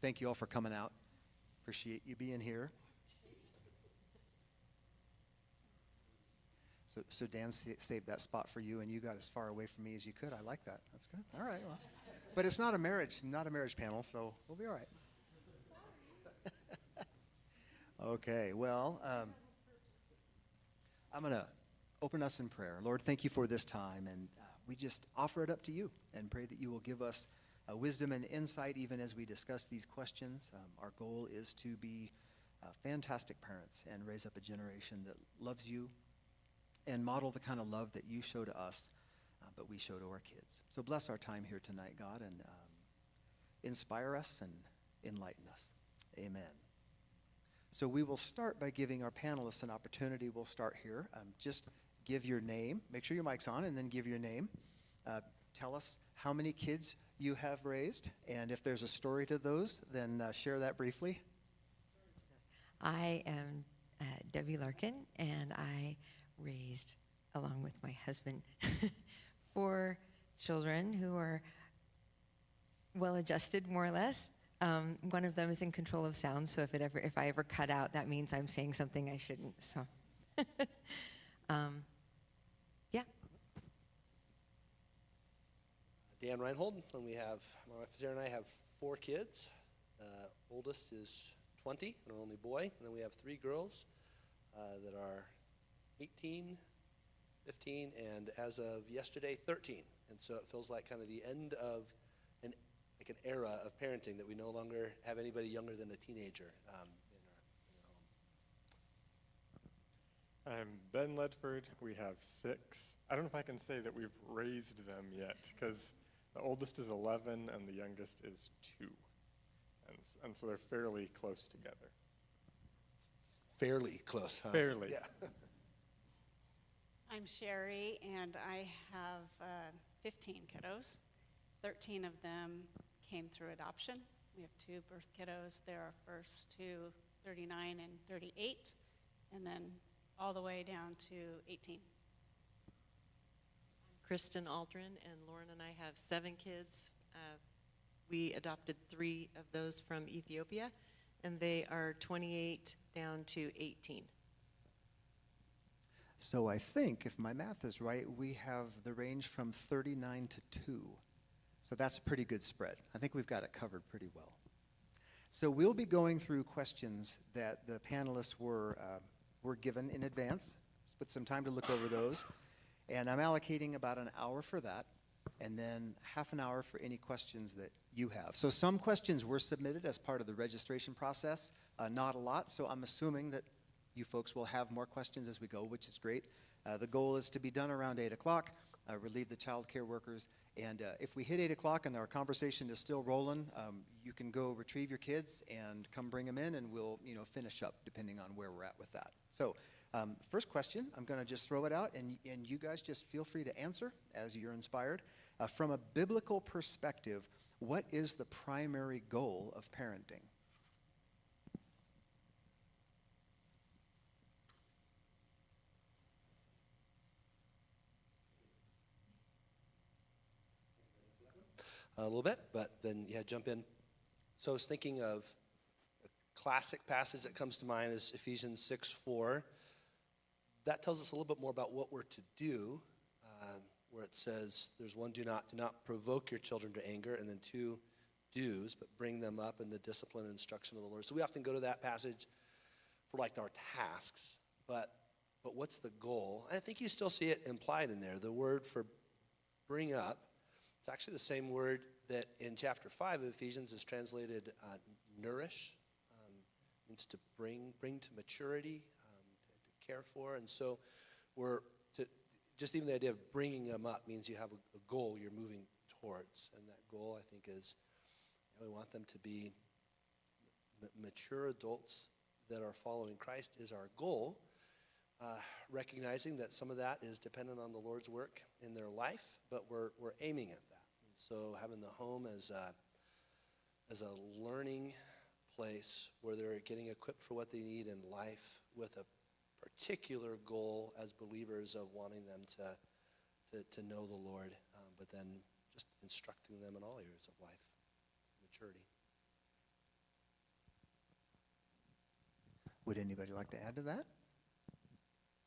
Thank you all for coming out. Appreciate you being here. So Dan saved that spot for you, and you got as far away from me as you could. I like that. That's good. All right. Well, but it's not a marriage panel, so we'll be all right. Okay. Well, I'm going to open us in prayer. Lord, thank you for this time, and we just offer it up to you and pray that you will give us wisdom and insight even as we discuss these questions. Our goal is to be fantastic parents and raise up a generation that loves you and model the kind of love that you show to us, but we show to our kids. So bless our time here tonight, God, and inspire us and enlighten us. Amen. So we will start by giving our panelists an opportunity. We'll start here. Just give your name. Make sure your mic's on, and then give your name. Tell us how many kids you have raised, and if there's a story to those, then share that briefly. I am Debbie Larkin, and I raised, along with my husband, 4 children who are well-adjusted, more or less. One of them is in control of sound, so if I ever cut out, that means I'm saying something I shouldn't. So, yeah. Dan Reinhold, and my wife Sarah and I have 4 kids. Oldest is 20, and our only boy, and then we have 3 girls that are 18, 15, and as of yesterday, 13. And so it feels like kind of the end of an era of parenting, that we no longer have anybody younger than a teenager in our home. I'm Ben Ledford. We have 6. I don't know if I can say that we've raised them yet, because the oldest is 11 and the youngest is 2. And so they're fairly close together. Fairly close, huh? Fairly. Yeah. I'm Sherry, and I have 15 kiddos. 13 of them came through adoption. We have 2 birth kiddos. They're our first 2, 39 and 38, and then all the way down to 18. Kristen Aldrin, and Lauren and I have 7 kids. We adopted 3 of those from Ethiopia, and they are 28 down to 18. So I think, if my math is right, we have the range from 39 to 2. So that's a pretty good spread. I think we've got it covered pretty well. So we'll be going through questions that the panelists were given in advance. Spent some time to look over those. And I'm allocating about an hour for that, and then half an hour for any questions that you have. So some questions were submitted as part of the registration process, not a lot, so I'm assuming that you folks will have more questions as we go, which is great. The goal is to be done around 8 o'clock, relieve the child care workers, and if we hit 8 o'clock and our conversation is still rolling, you can go retrieve your kids and come bring them in, and we'll finish up depending on where we're at with that. So first question, I'm going to just throw it out, and you guys just feel free to answer as you're inspired. From a biblical perspective, what is the primary goal of parenting? A little bit, but then jump in. So I was thinking of a classic passage that comes to mind is Ephesians 6:4. That tells us a little bit more about what we're to do, where it says there's 1, do not provoke your children to anger, and then 2, do's, but bring them up in the discipline and instruction of the Lord. So we often go to that passage for like our tasks, but what's the goal? And I think you still see it implied in there. The word for bring up, it's actually the same word that in chapter 5 of Ephesians is translated nourish. Means to bring to maturity, to care for. And so just even the idea of bringing them up means you have a goal you're moving towards. And that goal, I think, is we want them to be mature adults that are following Christ is our goal. Recognizing that some of that is dependent on the Lord's work in their life, but we're aiming at that. And so having the home as a learning place where they're getting equipped for what they need in life with a particular goal as believers of wanting them to know the Lord, but then just instructing them in all areas of life, maturity. Would anybody like to add to that?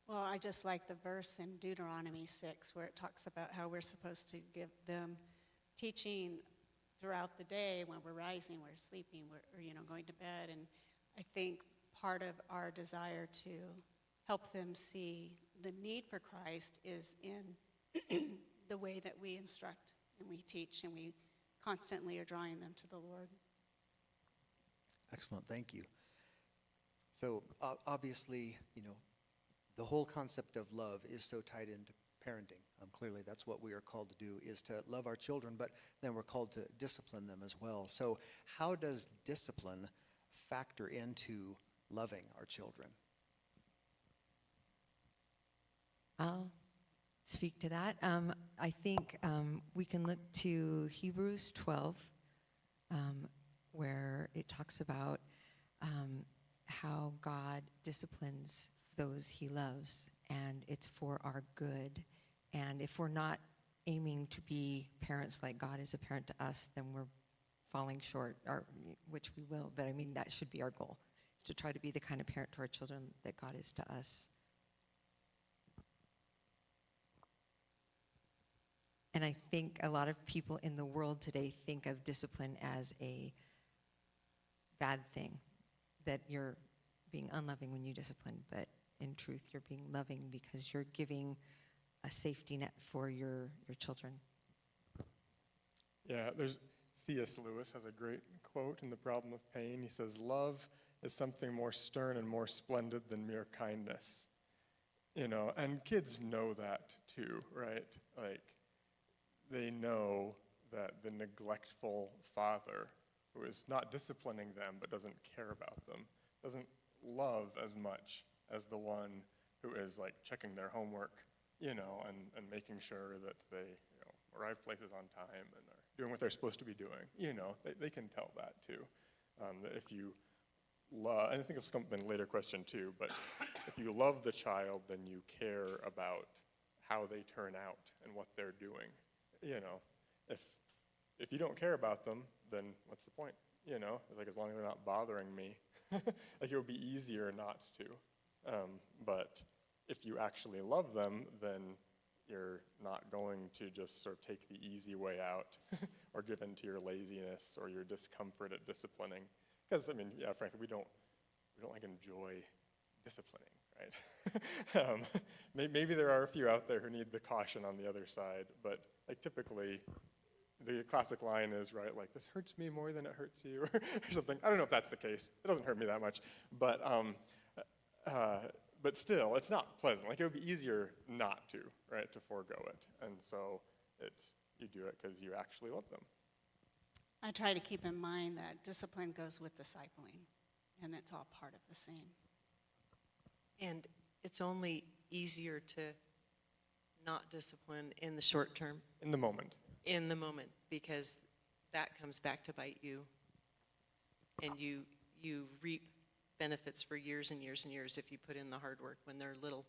Well, I just like the verse in Deuteronomy 6 where it talks about how we're supposed to give them teaching throughout the day when we're rising, we're sleeping, or going to bed. And I think part of our desire to help them see the need for Christ is in the way that we instruct and we teach, and we constantly are drawing them to the Lord. Excellent, thank you. So obviously, the whole concept of love is so tied into parenting. Clearly, that's what we are called to do, is to love our children, but then we're called to discipline them as well. So how does discipline factor into loving our children? I'll speak to that. I think we can look to Hebrews 12, where it talks about how God disciplines those he loves, and it's for our good. And if we're not aiming to be parents like God is a parent to us, then we're falling short, which we will. But I mean, that should be our goal, is to try to be the kind of parent to our children that God is to us. And I think a lot of people in the world today think of discipline as a bad thing, that you're being unloving when you discipline, but in truth, you're being loving because you're giving a safety net for your children. Yeah, C.S. Lewis has a great quote in The Problem of Pain. He says, "Love is something more stern and more splendid than mere kindness." And kids know that too, right? Like, they know that the neglectful father who is not disciplining them but doesn't care about them doesn't love as much as the one who is like checking their homework, and making sure that they, arrive places on time and are doing what they're supposed to be doing. They can tell that too. That if you love, and I think it's come in a later question too, but if you love the child, then you care about how they turn out and what they're doing. If you don't care about them, then what's the point? It's like, as long as they're not bothering me, like, it would be easier not to. But if you actually love them, then you're not going to just sort of take the easy way out or give in to your laziness or your discomfort at disciplining. Because, frankly, we don't like enjoy disciplining, right? Maybe there are a few out there who need the caution on the other side, but like, typically the classic line is, right, like, this hurts me more than it hurts you, or something. I don't know if that's the case. It doesn't hurt me that much, but still, it's not pleasant. Like, it would be easier not to, right, to forego it. And so you do it because you actually love them. I try to keep in mind that discipline goes with discipling, and it's all part of the same. And it's only easier to not discipline in the short term. In the moment. In the moment, because that comes back to bite you, and you reap benefits for years and years and years if you put in the hard work when they're little.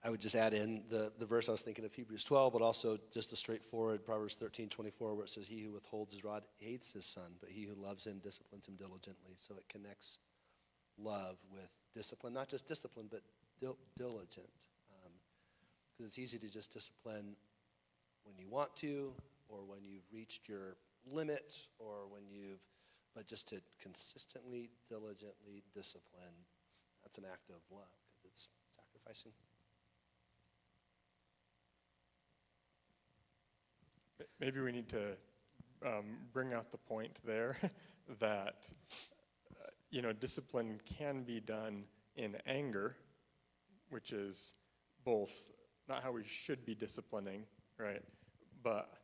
I would just add in the verse I was thinking of, Hebrews 12, but also just a straightforward Proverbs 13:24, where it says, "He who withholds his rod hates his son, but he who loves him disciplines him diligently." So it connects love with discipline, not just discipline, but diligent. Because it's easy to just discipline when you want to, or when you've reached your limit, or but just to consistently, diligently discipline, that's an act of love, because it's sacrificing. Maybe we need to bring out the point there that, discipline can be done in anger, which is both not how we should be disciplining, right? But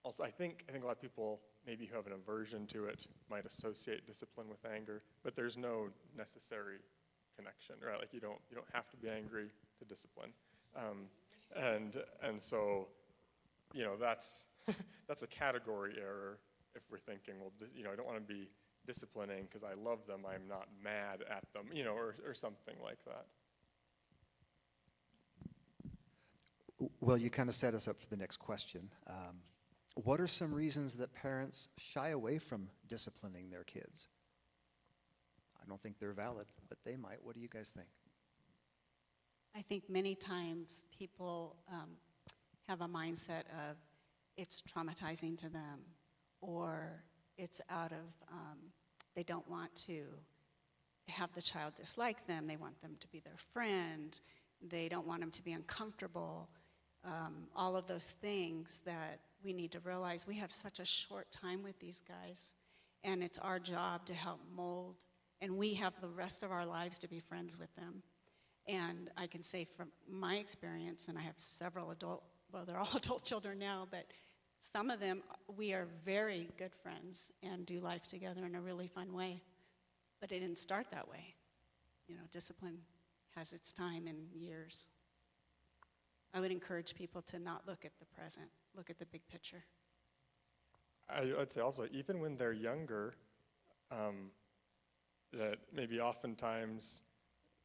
also, I think a lot of people, maybe who have an aversion to it, might associate discipline with anger, but there's no necessary connection, right? Like, you don't have to be angry to discipline, and so, that's a category error if we're thinking, well, I don't want to be disciplining because I love them, I'm not mad at them, or something like that. Well, you kind of set us up for the next question. What are some reasons that parents shy away from disciplining their kids? I don't think they're valid, but they might. What do you guys think? I think many times people have a mindset of it's traumatizing to them, or it's out of, they don't want to have the child dislike them. They want them to be their friend. They don't want them to be uncomfortable. All of those things that we need to realize. We have such a short time with these guys, and it's our job to help mold, and we have the rest of our lives to be friends with them. And I can say from my experience, and I have several they're all adult children now, but some of them, we are very good friends and do life together in a really fun way. But it didn't start that way. You know, discipline has its time and years. I would encourage people to not look at the present, look at the big picture. I'd say also, even when they're younger, that maybe oftentimes,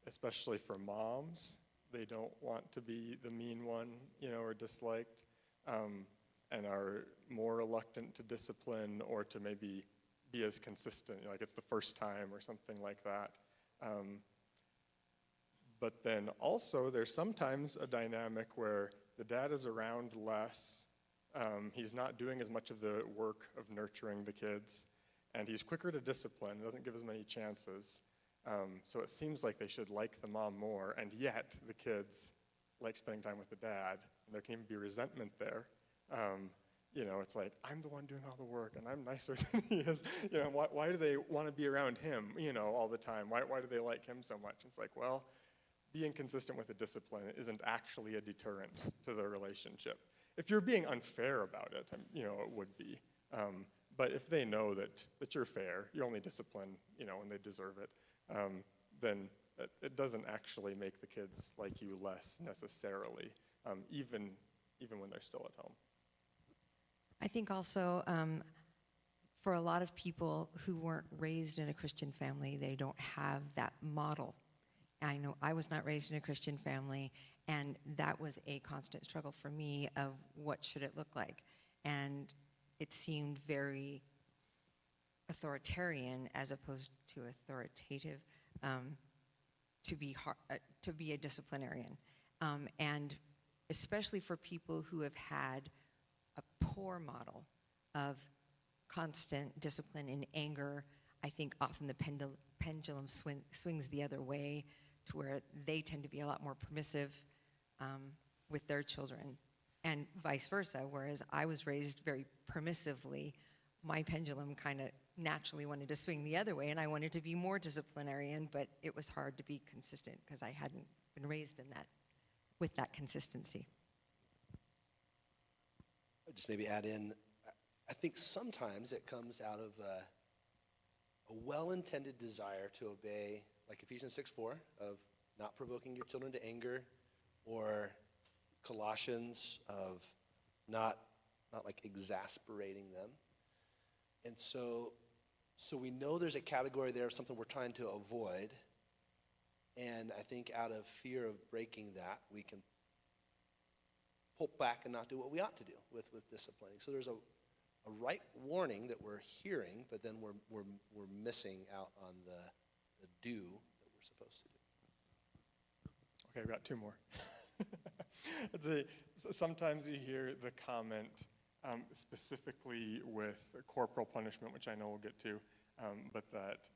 especially for moms, they don't want to be the mean one, you know, or disliked, and are more reluctant to discipline or to maybe be as consistent, like it's the first time or something like that. But then also there's sometimes a dynamic where the dad is around less, he's not doing as much of the work of nurturing the kids, and he's quicker to discipline, doesn't give as many chances. So it seems like they should like the mom more, and yet the kids like spending time with the dad, and there can even be resentment there. You know, it's like, I'm the one doing all the work, and I'm nicer than he is. You know, why do they want to be around him, you know, all the time? Why do they like him so much? It's like, well, being consistent with the discipline isn't actually a deterrent to the relationship. If you're being unfair about it, you know, it would be. But if they know that you're fair, you only discipline, you know, when they deserve it, then it doesn't actually make the kids like you less necessarily, even when they're still at home. I think also for a lot of people who weren't raised in a Christian family, they don't have that model. I know I was not raised in a Christian family, and that was a constant struggle for me of what should it look like. And it seemed very authoritarian as opposed to authoritative to be a disciplinarian. And especially for people who have had a poor model of constant discipline and anger, I think often the pendulum swings the other way to where they tend to be a lot more permissive with their children, and vice versa. Whereas I was raised very permissively, my pendulum kind of naturally wanted to swing the other way, and I wanted to be more disciplinarian, but it was hard to be consistent because I hadn't been raised in that, with that consistency. I'll just maybe add in, I think sometimes it comes out of a well-intended desire to obey, like Ephesians 6:4, of not provoking your children to anger, or Colossians of not like exasperating them. And so we know there's a category there of something we're trying to avoid, and I think out of fear of breaking that, we can pull back and not do what we ought to do with disciplining. So there's a right warning that we're hearing, but then we're missing out on the do that we're supposed to do. Okay, I've got two more. Sometimes you hear the comment, specifically with corporal punishment, which I know we'll get to, but that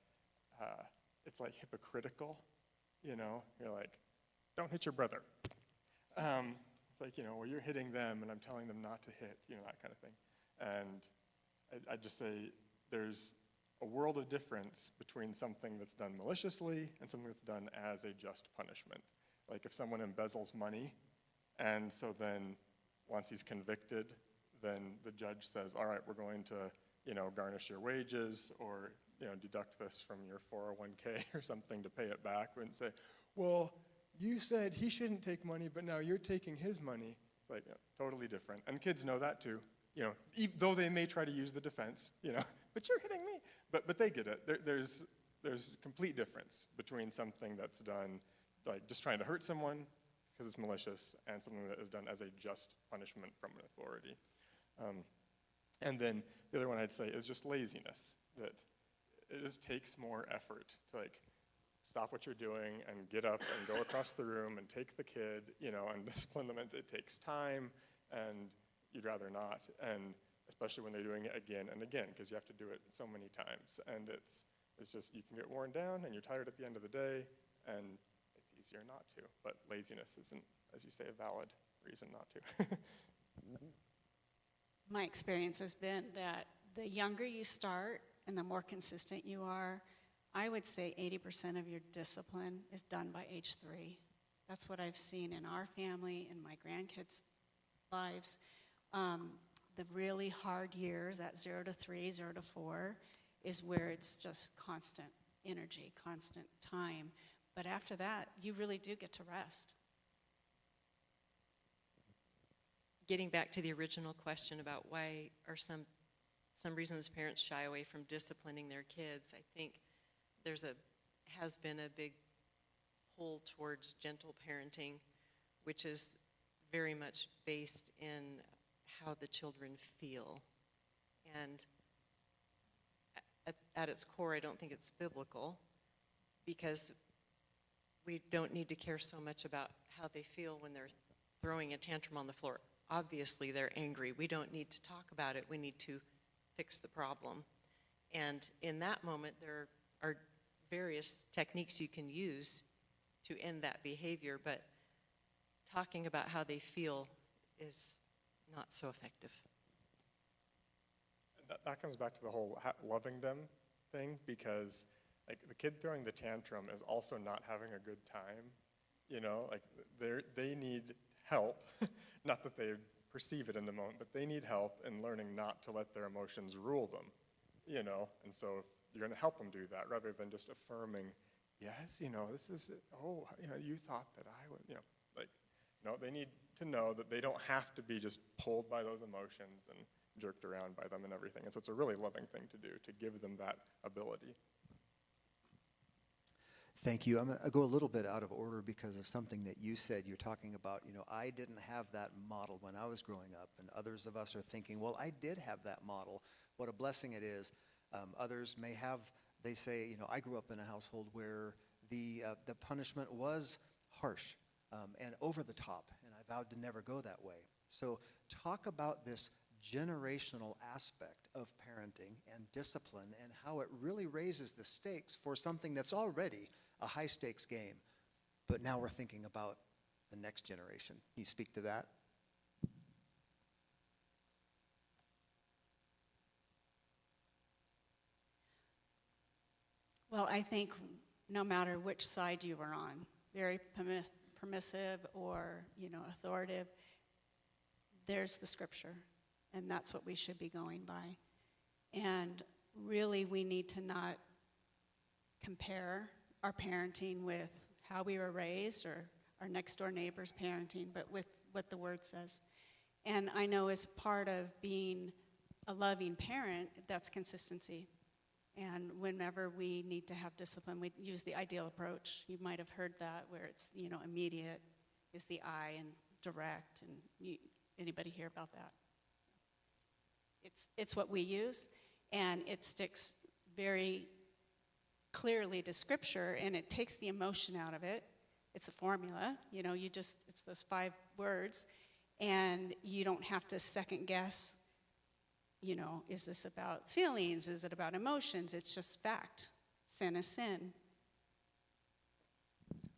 it's like hypocritical, you know? You're like, don't hit your brother. It's like, you know, well, you're hitting them and I'm telling them not to hit, you know, that kind of thing. And I just say there's a world of difference between something that's done maliciously and something that's done as a just punishment. Like if someone embezzles money, and so then once he's convicted, then the judge says, all right, we're going to, you know, garnish your wages or, you know, deduct this from your 401k or something to pay it back. We wouldn't say, well, you said he shouldn't take money, but now you're taking his money. It's like, you know, totally different. And kids know that too, you know, though they may try to use the defense, you know, but you're hitting me. But they get it. There's complete difference between something that's done like just trying to hurt someone because it's malicious, and something that is done as a just punishment from an authority. And then the other one I'd say is just laziness, that it just takes more effort to like stop what you're doing and get up and go across the room and take the kid, you know, and discipline them. And it takes time, and you'd rather not, and especially when they're doing it again and again, because you have to do it so many times. And it's just, you can get worn down and you're tired at the end of the day, and it's easier not to. But laziness isn't, as you say, a valid reason not to. My experience has been that the younger you start and the more consistent you are, I would say 80% of your discipline is done by age 3. That's what I've seen in our family, in my grandkids' lives. The really hard years, at 0 to 3, 0 to 4, is where it's just constant energy, constant time. But after that, you really do get to rest. Getting back to the original question about why are some reasons parents shy away from disciplining their kids, I think has been a big pull towards gentle parenting, which is very much based in how the children feel. And at its core, I don't think it's biblical, because we don't need to care so much about how they feel when they're throwing a tantrum on the floor. Obviously, they're angry. We don't need to talk about it. We need to fix the problem. And in that moment, there are various techniques you can use to end that behavior, but talking about how they feel is not so effective. That comes back to the whole loving them thing, because like the kid throwing the tantrum is also not having a good time. You know, like they need help. Not that they perceive it in the moment, but they need help in learning not to let their emotions rule them. You know, and so you're going to help them do that rather than just affirming, yes, you know, this is, oh, you know, you thought that I would, you know, like, no, they need to know that they don't have to be just pulled by those emotions and jerked around by them and everything. And so it's a really loving thing to do, to give them that ability. Thank you. I'm going to go a little bit out of order because of something that you said. You're talking about, you know, I didn't have that model when I was growing up, and others of us are thinking, well, I did have that model. What a blessing it is. Others may have, they say, you know, I grew up in a household where the punishment was harsh and over the top, and I vowed to never go that way. So talk about this generational aspect of parenting and discipline and how it really raises the stakes for something that's already a high-stakes game. But now we're thinking about the next generation. Can you speak to that? Well, I think no matter which side you were on, very permissive or, you know, authoritative, there's the scripture, and that's what we should be going by. And really, we need to not compare our parenting with how we were raised or our next-door neighbor's parenting, but with what the Word says. And I know as part of being a loving parent, that's consistency. And whenever we need to have discipline, we use the ideal approach. You might have heard that, where it's, you know, immediate is the I and direct. And anybody hear about that? It's what we use, and it sticks very clearly to Scripture, and it takes the emotion out of it. It's a formula, you know, it's those 5 words, and you don't have to second guess, you know, is this about feelings? Is it about emotions? It's just fact. Sin is sin.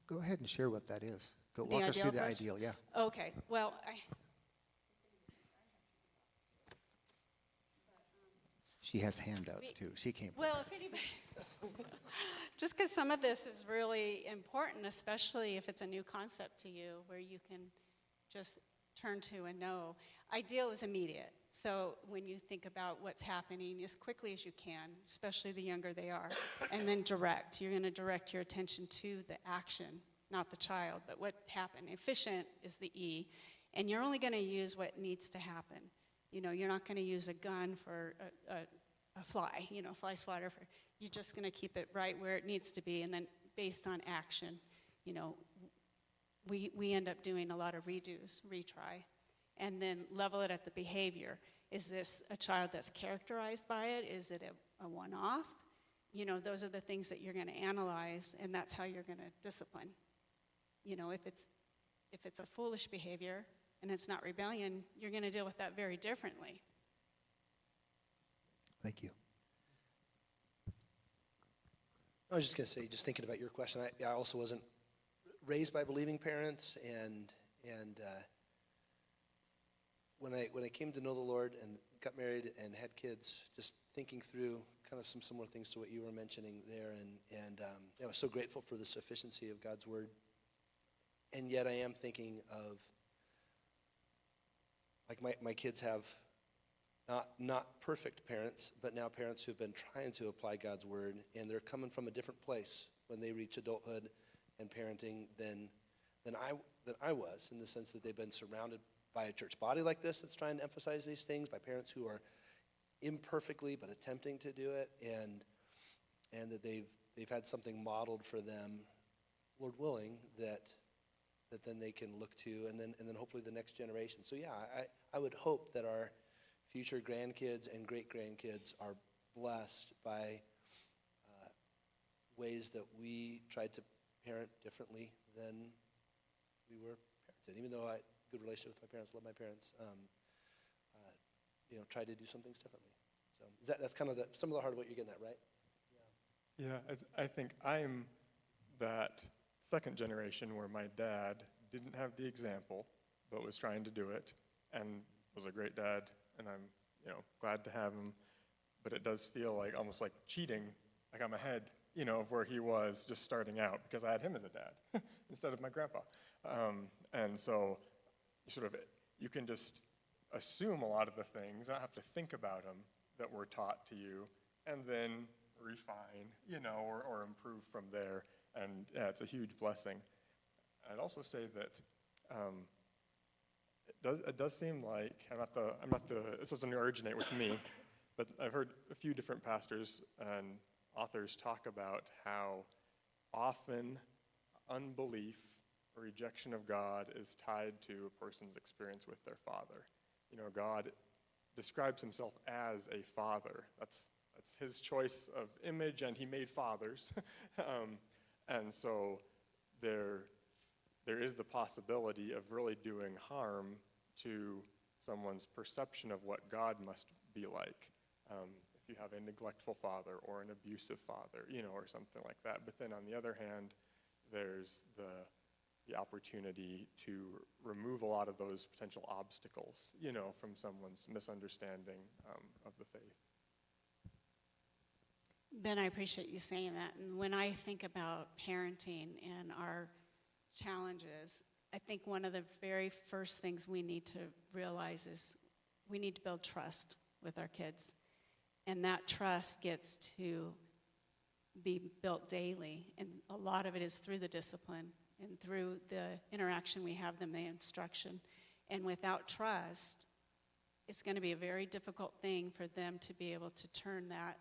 Go ahead and share what that is. Go The walk us through ideal the approach? ideal, yeah. Okay, well, She has handouts too. She came from well, if anybody, just because some of this is really important, especially if it's a new concept to you, where you can just turn to and know. Ideal is immediate. So when you think about what's happening as quickly as you can, especially the younger they are, and then direct. You're going to direct your attention to the action, not the child, but what happened. Efficient is the E, and you're only going to use what needs to happen. You know, you're not going to use a gun for a fly, you know, fly swatter. You're just going to keep it right where it needs to be, and then based on action, you know, we end up doing a lot of redos, retry, and then level it at the behavior. Is this a child that's characterized by it? Is it a one-off? You know, those are the things that you're going to analyze, and that's how you're going to discipline. You know, if it's a foolish behavior and it's not rebellion, you're going to deal with that very differently. Thank you. I was just going to say, just thinking about your question, I also wasn't raised by believing parents, and when I came to know the Lord and got married and had kids, just thinking through kind of some similar things to what you were mentioning there, and I was so grateful for the sufficiency of God's Word, and yet I am thinking of, like my kids have not perfect parents, but now parents who've been trying to apply God's Word, and they're coming from a different place when they reach adulthood and parenting than I was, in the sense that they've been surrounded by a church body like this that's trying to emphasize these things, by parents who are imperfectly but attempting to do it, and that they've had something modeled for them, Lord willing, that then they can look to, and then hopefully the next generation. So yeah, I would hope that our future grandkids and great-grandkids are blessed by ways that we tried to parent differently than we were parented. Even though I had a good relationship with my parents, love my parents, tried to do some things differently. So that's kind of some of the heart of what you're getting at, right? Yeah, I think I'm that second generation where my dad didn't have the example, but was trying to do it, and was a great dad, and I'm glad to have him. But it does feel like almost like cheating, like I'm ahead, of where he was just starting out, because I had him as a dad instead of my grandpa. And so you can just assume a lot of the things, not have to think about them, that were taught to you, and then refine, or improve from there. And yeah, it's a huge blessing. I'd also say that it does seem like, this doesn't originate with me, but I've heard a few different pastors and authors talk about how often unbelief or rejection of God is tied to a person's experience with their father. God describes himself as a father. That's his choice of image, and he made fathers. And so there is the possibility of really doing harm to someone's perception of what God must be like. If you have a neglectful father or an abusive father, or something like that. But then on the other hand, there's the opportunity to remove a lot of those potential obstacles, from someone's misunderstanding of the faith. Ben, I appreciate you saying that. And when I think about parenting and our challenges, I think one of the very first things we need to realize is we need to build trust with our kids. And that trust gets to be built daily. And a lot of it is through the discipline and through the interaction we have them, the instruction. And without trust, it's going to be a very difficult thing for them to be able to turn that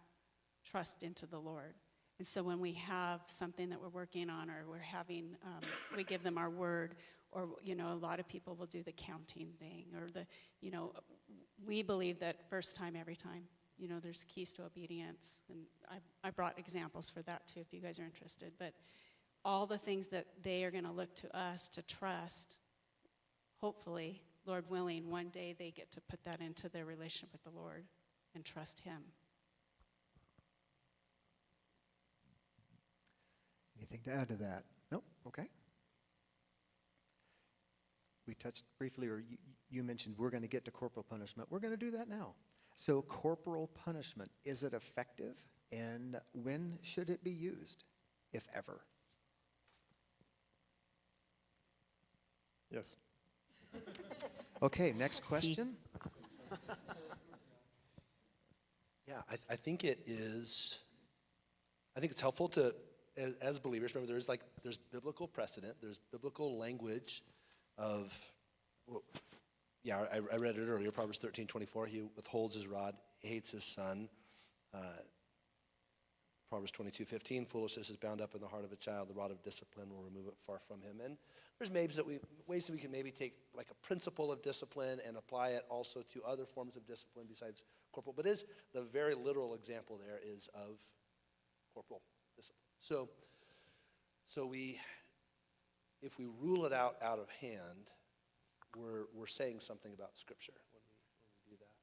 trust into the Lord. And so when we have something that we're working on, or we're having, we give them our word, or, a lot of people will do the counting thing, or we believe that first time, every time. There's keys to obedience, and I brought examples for that too if you guys are interested. But all the things that they are going to look to us to trust, hopefully, Lord willing, one day they get to put that into their relationship with the Lord and trust Him. Anything to add to that? Nope, okay. We touched briefly, or you mentioned we're going to get to corporal punishment. We're going to do that now. So corporal punishment, is it effective? And when should it be used, if ever? Yes. Okay, next question. Yeah, I think it's helpful to, as believers, remember there's biblical precedent, there's biblical language of, I read it earlier, Proverbs 13:24, he withholds his rod, hates his son. Proverbs 22:15, foolishness is bound up in the heart of a child, the rod of discipline will remove it far from him. And there's ways that we can maybe take like a principle of discipline and apply it also to other forms of discipline besides corporal. But the very literal example there is of corporal discipline. So if we rule it out of hand, we're saying something about Scripture when we do that.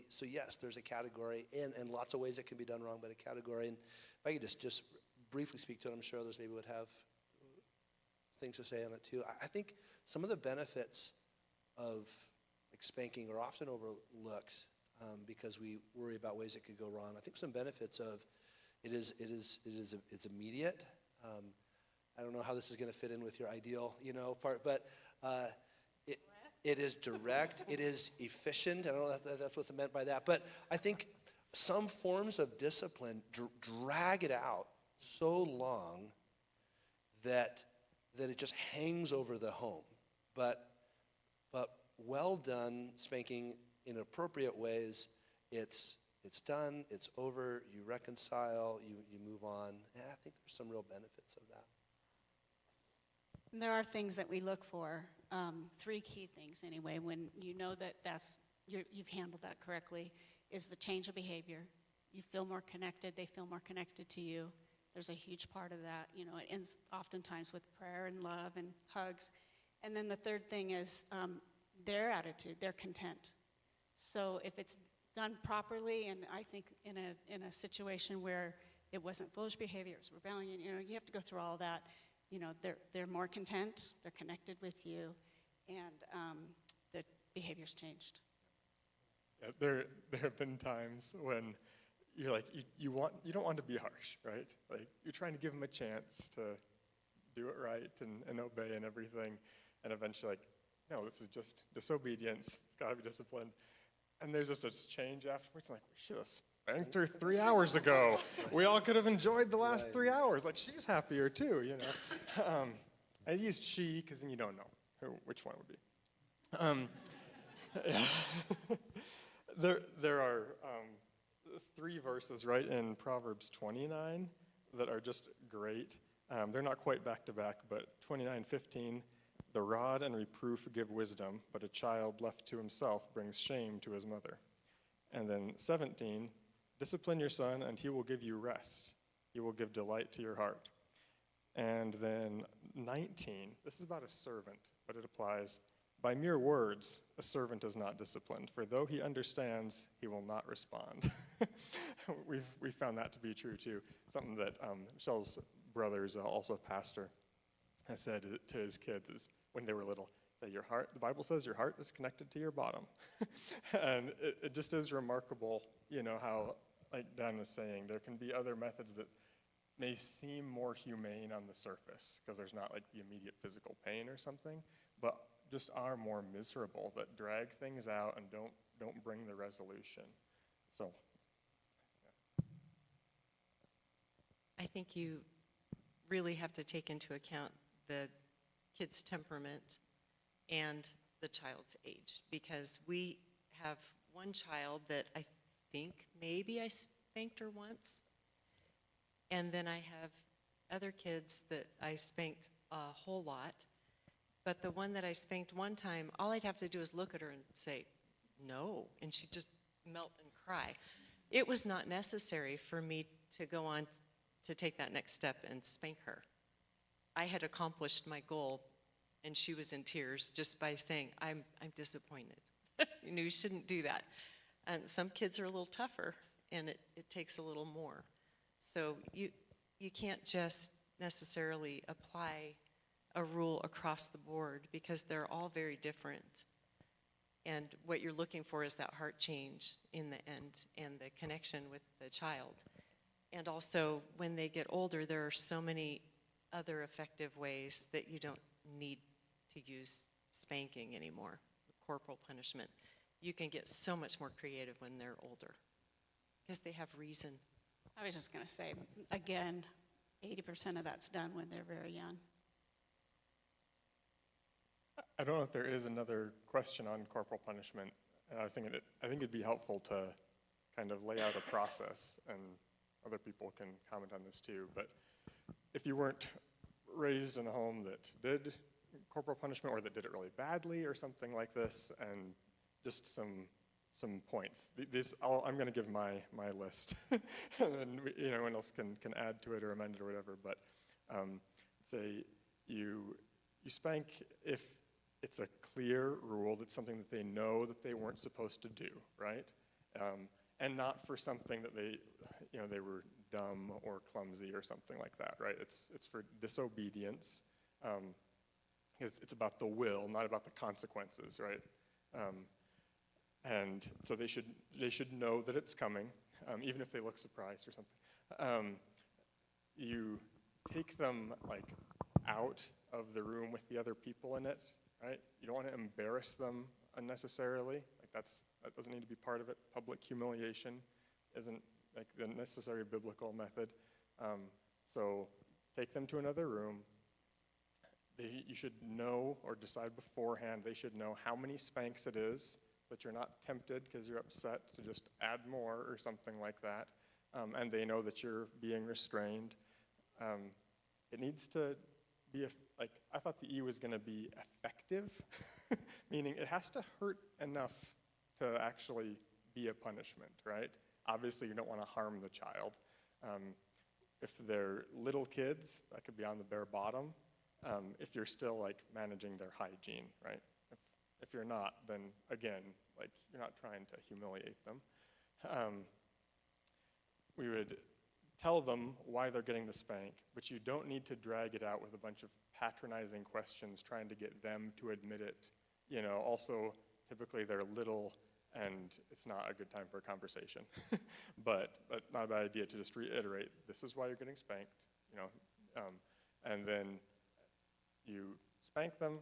So yes, there's a category, and lots of ways it can be done wrong, but a category. And if I could just briefly speak to it, I'm sure others maybe would have things to say on it too. I think some of the benefits of like spanking are often overlooked because we worry about ways it could go wrong. I think some benefits of it's immediate. I don't know how this is going to fit in with your ideal, part, but it is direct. It is efficient. I don't know if that's what's meant by that, but I think some forms of discipline drag it out so long that it just hangs over the home. But well done spanking in appropriate ways, it's done, it's over, you reconcile, you move on. And I think there's some real benefits of that. And there are things that we look for, 3 key things anyway, when you know that you've handled that correctly, is the change of behavior. You feel more connected, they feel more connected to you. There's a huge part of that, it ends oftentimes with prayer and love and hugs. And then the third thing is their attitude, their content. So if it's done properly, and I think in a situation where it wasn't foolish behavior, it was rebellion, you have to go through all that. They're more content, they're connected with you, and the behavior's changed. Yeah, there have been times when you're like, you don't want to be harsh, right? Like, you're trying to give them a chance to do it right and obey and everything, and eventually like, no, this is just disobedience, it's got to be disciplined. And there's just a change afterwards, like, we should have spanked her 3 hours ago. We all could have enjoyed the last 3 hours. Like, she's happier too, I used she because then you don't know which one would be. There are 3 verses right in Proverbs 29 that are just great. They're not quite back to back, but 29:15, the rod and reproof give wisdom, but a child left to himself brings shame to his mother. And then 17, discipline your son and he will give you rest. He will give delight to your heart. And then 19, this is about a servant, but it applies. By mere words, a servant is not disciplined, for though he understands, he will not respond. We found that to be true too. Something that Michelle's brother is also a pastor, has said to his kids is when they were little, that your heart, the Bible says your heart is connected to your bottom. And it just is remarkable, how, like Dan was saying, there can be other methods that may seem more humane on the surface because there's not like the immediate physical pain or something, but just are more miserable, that drag things out and don't bring the resolution. So, yeah. I think you really have to take into account the kid's temperament and the child's age, because we have one child that I think maybe I spanked her once, and then I have other kids that I spanked a whole lot, but the one that I spanked one time, all I'd have to do is look at her and say, no, and she'd just melt and cry. It was not necessary for me to go on to take that next step and spank her. I had accomplished my goal, and she was in tears just by saying, I'm disappointed. You shouldn't do that. And some kids are a little tougher, and it takes a little more. So you can't just necessarily apply a rule across the board because they're all very different. And what you're looking for is that heart change in the end and the connection with the child. And also, when they get older, there are so many other effective ways that you don't need to use spanking anymore, corporal punishment. You can get so much more creative when they're older because they have reason. I was just going to say, again, 80% of that's done when they're very young. I don't know if there is another question on corporal punishment. And I was thinking, I think it'd be helpful to kind of lay out a process, and other people can comment on this too. But if you weren't raised in a home that did corporal punishment or that did it really badly or something like this, and just some points. I'm going to give my list, and then anyone else can add to it or amend it or whatever. But say you spank if it's a clear rule that's something that they know that they weren't supposed to do, right? And not for something that they were dumb or clumsy or something like that, right? It's for disobedience. It's about the will, not about the consequences, right? And so they should know that it's coming, even if they look surprised or something. You take them like out of the room with the other people in it, right? You don't want to embarrass them unnecessarily. Like that doesn't need to be part of it. Public humiliation isn't like the necessary biblical method. So take them to another room. You should know or decide beforehand. They should know how many spanks it is, so that you're not tempted because you're upset to just add more or something like that. And they know that you're being restrained. It needs to be, I thought the E was going to be effective, meaning it has to hurt enough to actually be a punishment, right? Obviously, you don't want to harm the child. If they're little kids, that could be on the bare bottom. If you're still managing their hygiene, right? If you're not, then again, you're not trying to humiliate them. We would tell them why they're getting the spank, but you don't need to drag it out with a bunch of patronizing questions trying to get them to admit it. Also, typically they're little and it's not a good time for a conversation. but not a bad idea to just reiterate, this is why you're getting spanked, and then you spank them.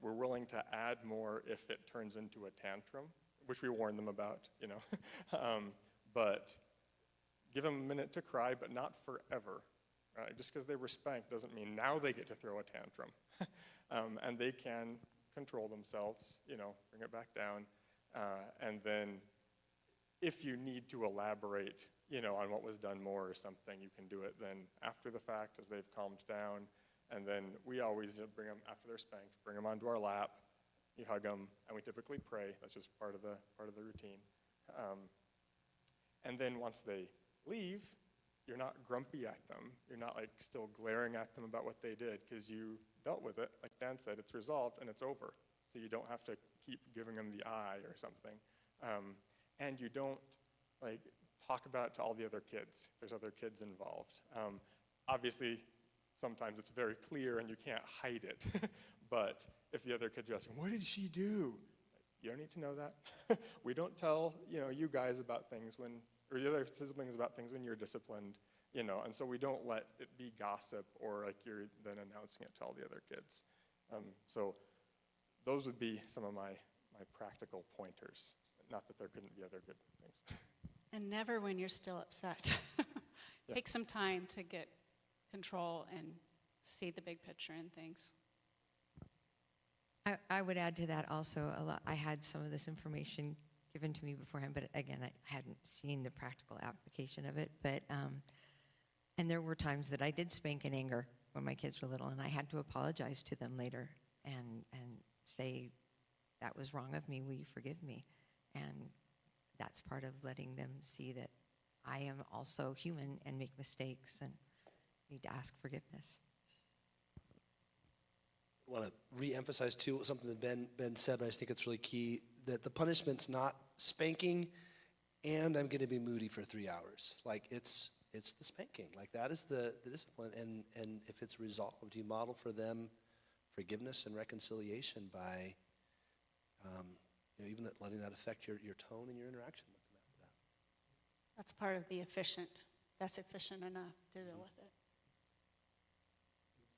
We're willing to add more if it turns into a tantrum, which we warn them about, but give them a minute to cry, but not forever. Right? Just because they were spanked doesn't mean now they get to throw a tantrum. And they can control themselves, bring it back down. And then if you need to elaborate, on what was done more or something, you can do it then after the fact as they've calmed down. And then we always bring them, after they're spanked, bring them onto our lap, you hug them, and we typically pray. That's just part of the routine. And then once they leave, you're not grumpy at them. You're not still glaring at them about what they did because you dealt with it. Like Dan said, it's resolved and it's over. So you don't have to keep giving them the eye or something. And you don't talk about it to all the other kids. There's other kids involved. Obviously, sometimes it's very clear and you can't hide it. But if the other kids are asking, what did she do? You don't need to know that. We don't tell, you guys about things or the other siblings about things when you're disciplined, and so we don't let it be gossip or you're then announcing it to all the other kids. So those would be some of my practical pointers. Not that there couldn't be other good things. And never when you're still upset. Yeah. Take some time to get control and see the big picture in things. I would add to that also I had some of this information given to me beforehand, but again, I hadn't seen the practical application of it. But and there were times that I did spank in anger when my kids were little, and I had to apologize to them later and say, that was wrong of me, will you forgive me? And that's part of letting them see that I am also human and make mistakes and need to ask forgiveness. I want to re-emphasize too something that Ben said, but I think it's really key, that the punishment's not spanking and I'm going to be moody for 3 hours. It's the spanking. That is the discipline. And if it's resolved, you model for them forgiveness and reconciliation by even letting that affect your tone and your interaction with them after that. That's part of the efficient. That's efficient enough to deal with it.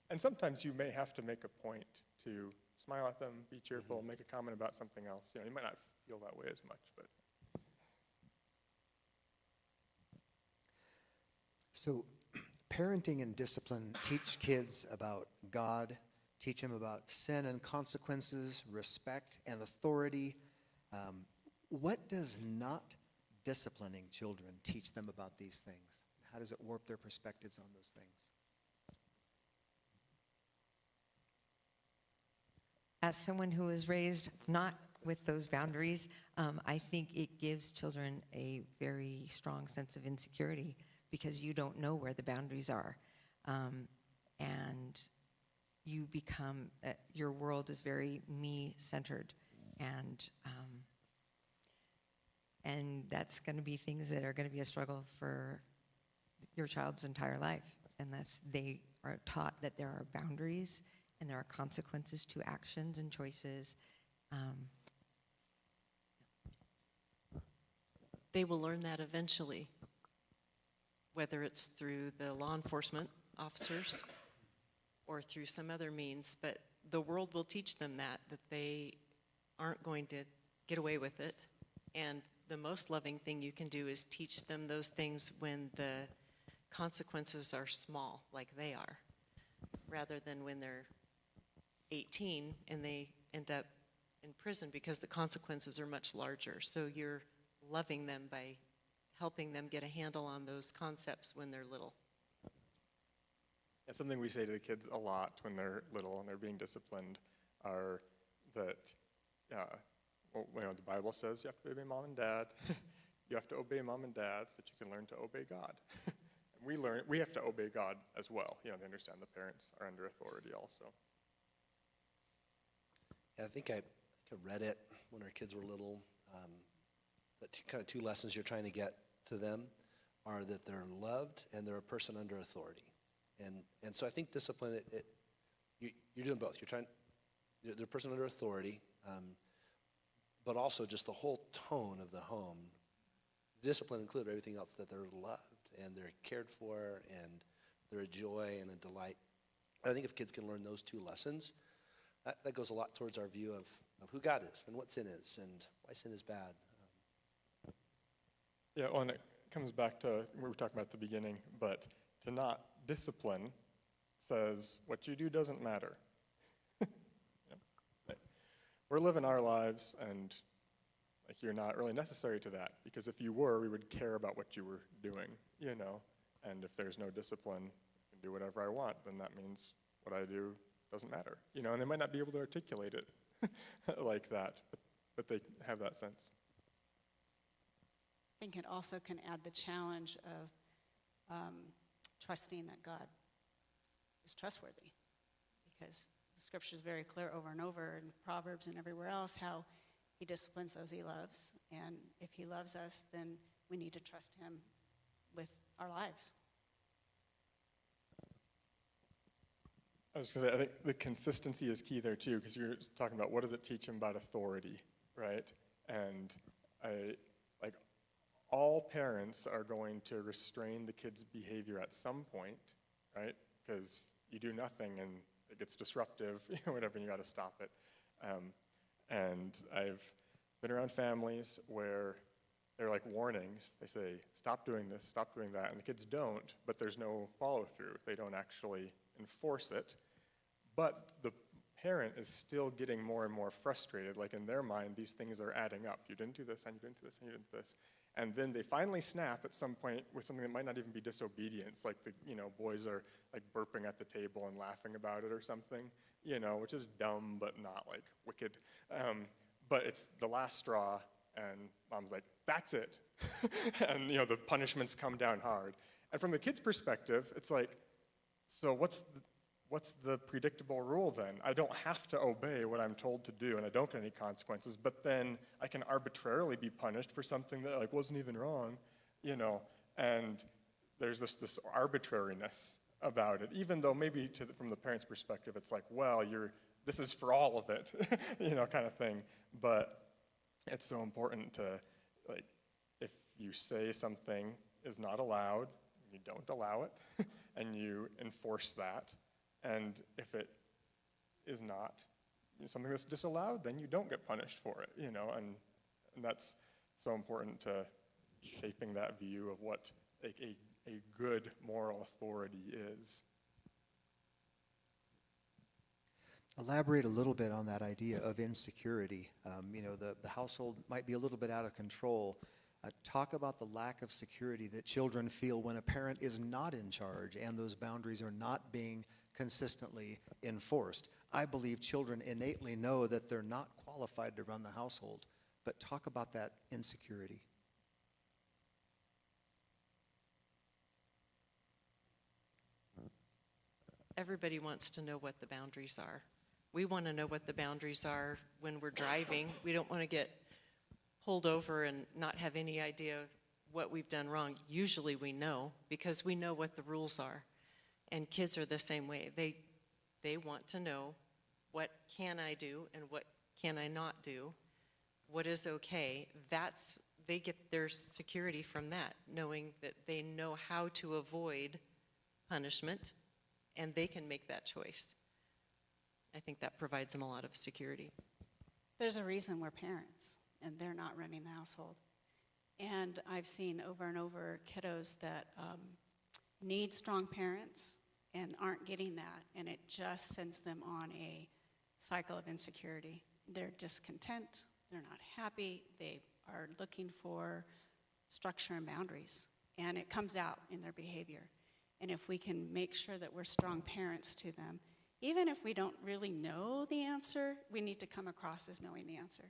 And sometimes you may have to make a point to smile at them, be cheerful, make a comment about something else. You might not feel that way as much, but. So parenting and discipline teach kids about God, teach them about sin and consequences, respect and authority. What does not disciplining children teach them about these things? How does it warp their perspectives on those things? As someone who was raised not with those boundaries, I think it gives children a very strong sense of insecurity because you don't know where the boundaries are. And you become, your world is very me-centered. And that's going to be things that are going to be a struggle for your child's entire life unless they are taught that there are boundaries and there are consequences to actions and choices. They will learn that eventually, whether it's through the law enforcement officers or through some other means, but the world will teach them that they aren't going to get away with it. And the most loving thing you can do is teach them those things when the consequences are small, like they are, rather than when they're 18 and they end up in prison because the consequences are much larger. So you're loving them by helping them get a handle on those concepts when they're little. And something we say to the kids a lot when they're little and they're being disciplined are that, the Bible says you have to obey mom and dad. You have to obey mom and dad so that you can learn to obey God. And we have to obey God as well. They understand the parents are under authority also. Yeah, I think I read it when our kids were little. That kind of two lessons you're trying to get to them are that they're loved and they're a person under authority. And so I think discipline, you're doing both. They're a person under authority, but also just the whole tone of the home. Discipline includes everything else, that they're loved and they're cared for and they're a joy and a delight. I think if kids can learn those two lessons, that goes a lot towards our view of who God is and what sin is and why sin is bad. Yeah, well, and it comes back to what we were talking about at the beginning, but to not discipline says what you do doesn't matter. We're living our lives, and you're not really necessary to that, because if you were, we would care about what you were doing, and if there's no discipline, I can do whatever I want, then that means what I do doesn't matter, and they might not be able to articulate it like that, but they have that sense. I think it also can add the challenge of trusting that God is trustworthy, because the scripture is very clear over and over in Proverbs and everywhere else how he disciplines those he loves. And if he loves us, then we need to trust him with our lives. I was going to say, I think the consistency is key there too, because you're talking about what does it teach him about authority, right? And all parents are going to restrain the kid's behavior at some point, right? Because you do nothing and it gets disruptive, whatever, and you got to stop it. And I've been around families where they're like warnings. They say, stop doing this, stop doing that, and the kids don't, but there's no follow-through. They don't actually enforce it. But the parent is still getting more and more frustrated. Like in their mind, these things are adding up. You didn't do this, and you didn't do this, and you didn't do this. And then they finally snap at some point with something that might not even be disobedience, like the boys are like burping at the table and laughing about it or something, which is dumb but not like wicked. But it's the last straw, and mom's like, that's it. And the punishments come down hard. And from the kid's perspective, it's like, so what's the predictable rule then? I don't have to obey what I'm told to do, and I don't get any consequences, but then I can arbitrarily be punished for something that wasn't even wrong, and there's this arbitrariness about it, even though maybe from the parent's perspective, it's like, well, this is for all of it, kind of thing. But it's so important to, if you say something is not allowed, you don't allow it, and you enforce that. And if it is not something that's disallowed, then you don't get punished for it, and that's so important to shaping that view of what a good moral authority is. Elaborate a little bit on that idea of insecurity. The household might be a little bit out of control. Talk about the lack of security that children feel when a parent is not in charge and those boundaries are not being consistently enforced. I believe children innately know that they're not qualified to run the household, but talk about that insecurity. Everybody wants to know what the boundaries are. We want to know what the boundaries are when we're driving. We don't want to get pulled over and not have any idea of what we've done wrong. Usually we know because we know what the rules are. And kids are the same way. They want to know, what can I do and what can I not do? What is okay? They get their security from that, knowing that they know how to avoid punishment and they can make that choice. I think that provides them a lot of security. There's a reason we're parents and they're not running the household. And I've seen over and over kiddos that need strong parents and aren't getting that, and it just sends them on a cycle of insecurity. They're discontent, they're not happy, they are looking for structure and boundaries, and it comes out in their behavior. And if we can make sure that we're strong parents to them, even if we don't really know the answer, we need to come across as knowing the answer,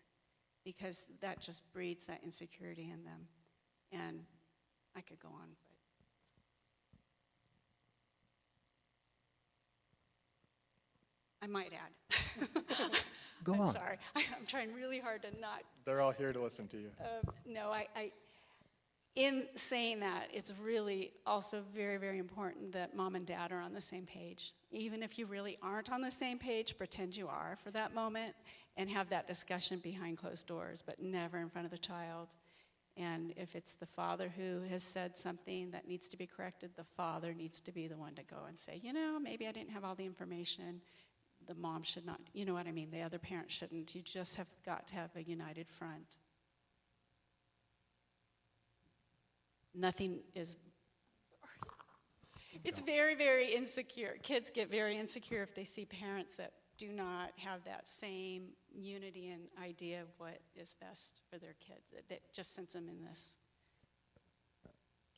because that just breeds that insecurity in them. And I could go on, but I might add. Go I'm on. sorry. I'm trying really hard to not. They're all here to listen to you. No, in saying that, it's really also very, very important that mom and dad are on the same page. Even if you really aren't on the same page, pretend you are for that moment and have that discussion behind closed doors, but never in front of the child. And if it's the father who has said something that needs to be corrected, the father needs to be the one to go and say, maybe I didn't have all the information. The mom should not, you know what I mean? The other parent shouldn't. You just have got to have a united front. Nothing is, it's very, very insecure. Kids get very insecure if they see parents that do not have that same unity and idea of what is best for their kids. It just sends them in this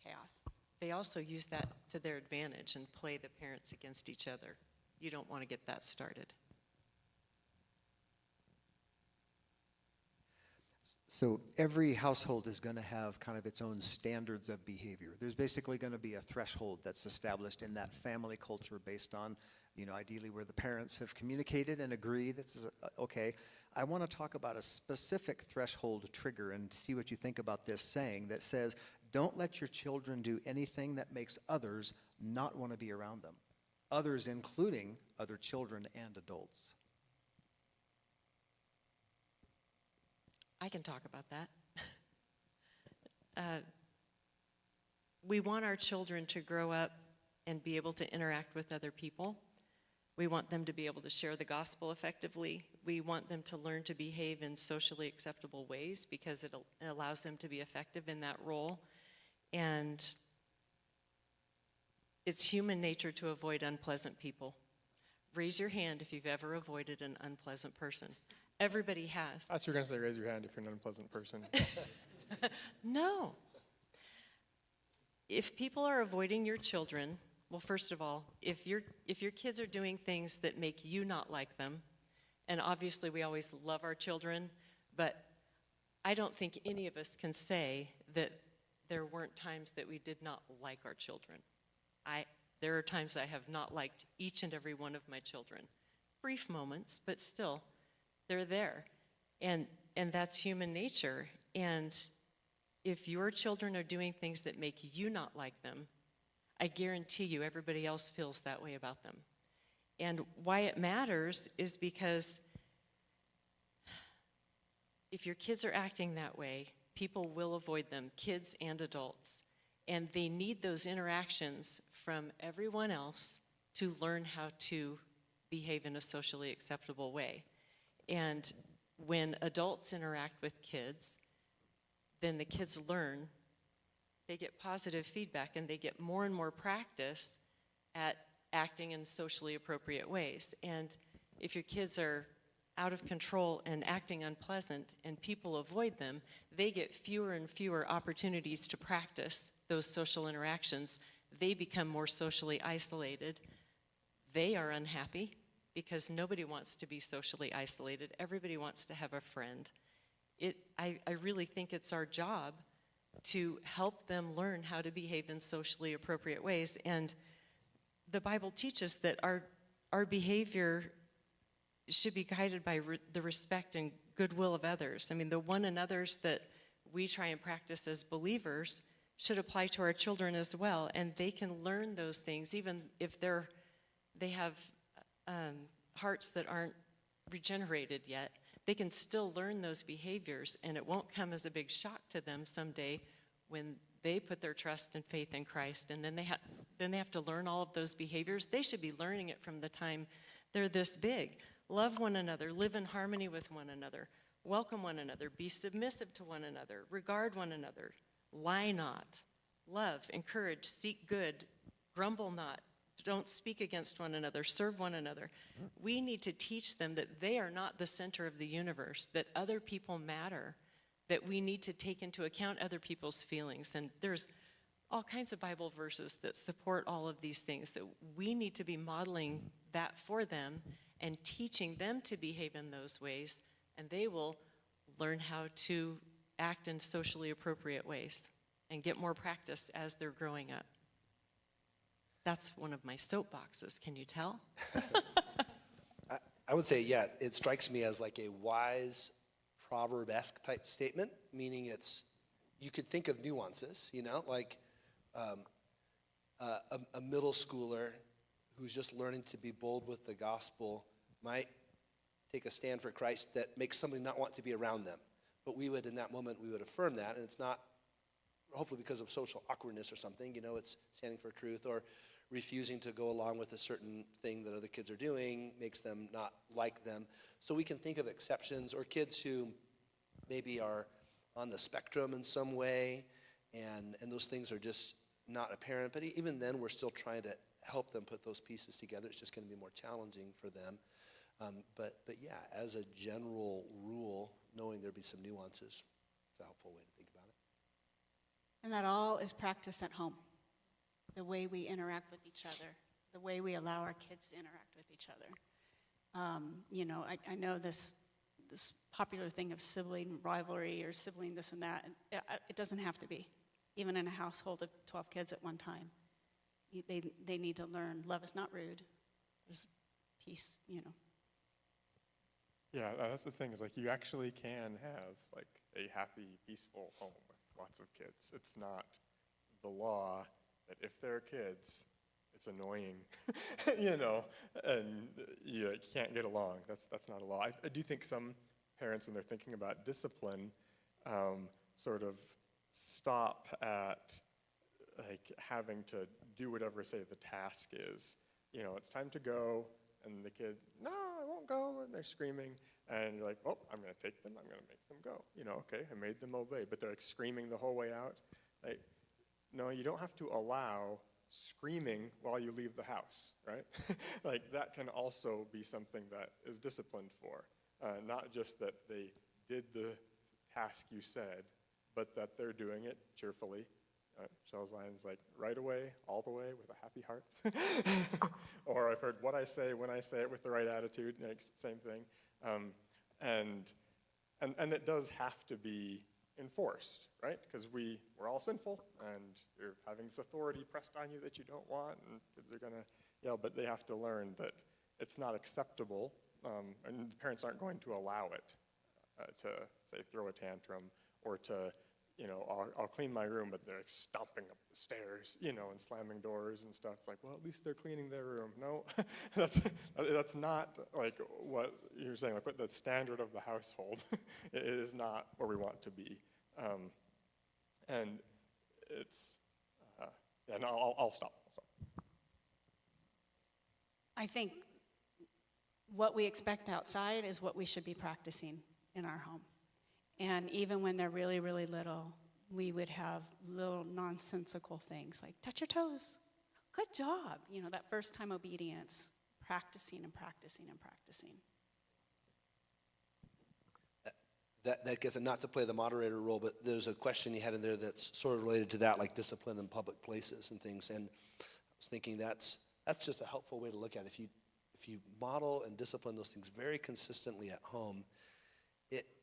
chaos. They also use that to their advantage and play the parents against each other. You don't want to get that started. So every household is going to have kind of its own standards of behavior. There's basically going to be a threshold that's established in that family culture based on, ideally where the parents have communicated and agree that's okay. I want to talk about a specific threshold trigger and see what you think about this saying that says, don't let your children do anything that makes others not want to be around them. Others including other children and adults. I can talk about that. We want our children to grow up and be able to interact with other people. We want them to be able to share the gospel effectively. We want them to learn to behave in socially acceptable ways because it allows them to be effective in that role. And it's human nature to avoid unpleasant people. Raise your hand if you've ever avoided an unpleasant person. Everybody has. I thought you were going to say raise your hand if you're an unpleasant person. No. If people are avoiding your children, well, first of all, if your kids are doing things that make you not like them, and obviously we always love our children, but I don't think any of us can say that there weren't times that we did not like our children. There are times I have not liked each and every one of my children. Brief moments, but still, they're there. And that's human nature. And if your children are doing things that make you not like them, I guarantee you everybody else feels that way about them. And why it matters is because if your kids are acting that way, people will avoid them, kids and adults. And they need those interactions from everyone else to learn how to behave in a socially acceptable way. And when adults interact with kids, then the kids learn, they get positive feedback, and they get more and more practice at acting in socially appropriate ways. And if your kids are out of control and acting unpleasant and people avoid them, they get fewer and fewer opportunities to practice those social interactions. They become more socially isolated. They are unhappy because nobody wants to be socially isolated. Everybody wants to have a friend. I really think it's our job to help them learn how to behave in socially appropriate ways. And the Bible teaches that our behavior should be guided by the respect and goodwill of others. I mean, the one another's that we try and practice as believers should apply to our children as well. And they can learn those things, even if they have hearts that aren't regenerated yet. They can still learn those behaviors, and it won't come as a big shock to them someday when they put their trust and faith in Christ, and then they have to learn all of those behaviors. They should be learning it from the time they're this big. Love one another, live in harmony with one another, welcome one another, be submissive to one another, regard one another, lie not, love, encourage, seek good, grumble not, don't speak against one another, serve one another. We need to teach them that they are not the center of the universe, that other people matter, that we need to take into account other people's feelings. And there's all kinds of Bible verses that support all of these things. So we need to be modeling that for them and teaching them to behave in those ways, and they will learn how to act in socially appropriate ways and get more practice as they're growing up. That's one of my soapboxes, can you tell? I would say, yeah, it strikes me as like a wise, proverb-esque type statement, meaning you could think of nuances, like a middle schooler who's just learning to be bold with the gospel might take a stand for Christ that makes somebody not want to be around them. But in that moment, we would affirm that, and it's not hopefully because of social awkwardness or something, it's standing for truth, or refusing to go along with a certain thing that other kids are doing makes them not like them. So we can think of exceptions, or kids who maybe are on the spectrum in some way, and those things are just not apparent. But even then, we're still trying to help them put those pieces together. It's just going to be more challenging for them. But yeah, as a general rule, knowing there'd be some nuances, it's a helpful way to think about it. And that all is practice at home. The way we interact with each other, the way we allow our kids to interact with each other. I know this popular thing of sibling rivalry or sibling this and that. It doesn't have to be. Even in a household of 12 kids at one time, they need to learn love is not rude. There's peace, Yeah, that's the thing, is like you actually can have like a happy, peaceful home with lots of kids. It's not the law that if there are kids, it's annoying, and you can't get along. That's not a law. I do think some parents, when they're thinking about discipline, sort of stop at like having to do whatever, say, the task is. It's time to go, and the kid, no, I won't go, and they're screaming, and you're like, oh, I'm going to take them, I'm going to make them go. Okay, I made them obey, but they're like screaming the whole way out. Like, no, you don't have to allow screaming while you leave the house, right? Like, that can also be something that is disciplined for. Not just that they did the task you said, but that they're doing it cheerfully. Shell's line is like, right away, all the way, with a happy heart. Or I've heard what I say when I say it with the right attitude, like, same thing. And it does have to be enforced, right? Because we're all sinful, and you're having this authority pressed on you that you don't want, and kids are gonna yell, but they have to learn that it's not acceptable, and the parents aren't going to allow it to, say, throw a tantrum, or to, I'll clean my room, but they're like stomping up the stairs, and slamming doors and stuff. It's like, well, at least they're cleaning their room. No, that's not like what you're saying, like what the standard of the household. It is not where we want to be. And it's, yeah, no, I'll stop. I think what we expect outside is what we should be practicing in our home. And even when they're really, really little, we would have little nonsensical things like, touch your toes, good job. That first time obedience, practicing and practicing and practicing. that gets, not to play the moderator role, but there's a question you had in there that's sort of related to that, like discipline in public places and things. And I was thinking that's just a helpful way to look at it. If you model and discipline those things very consistently at home,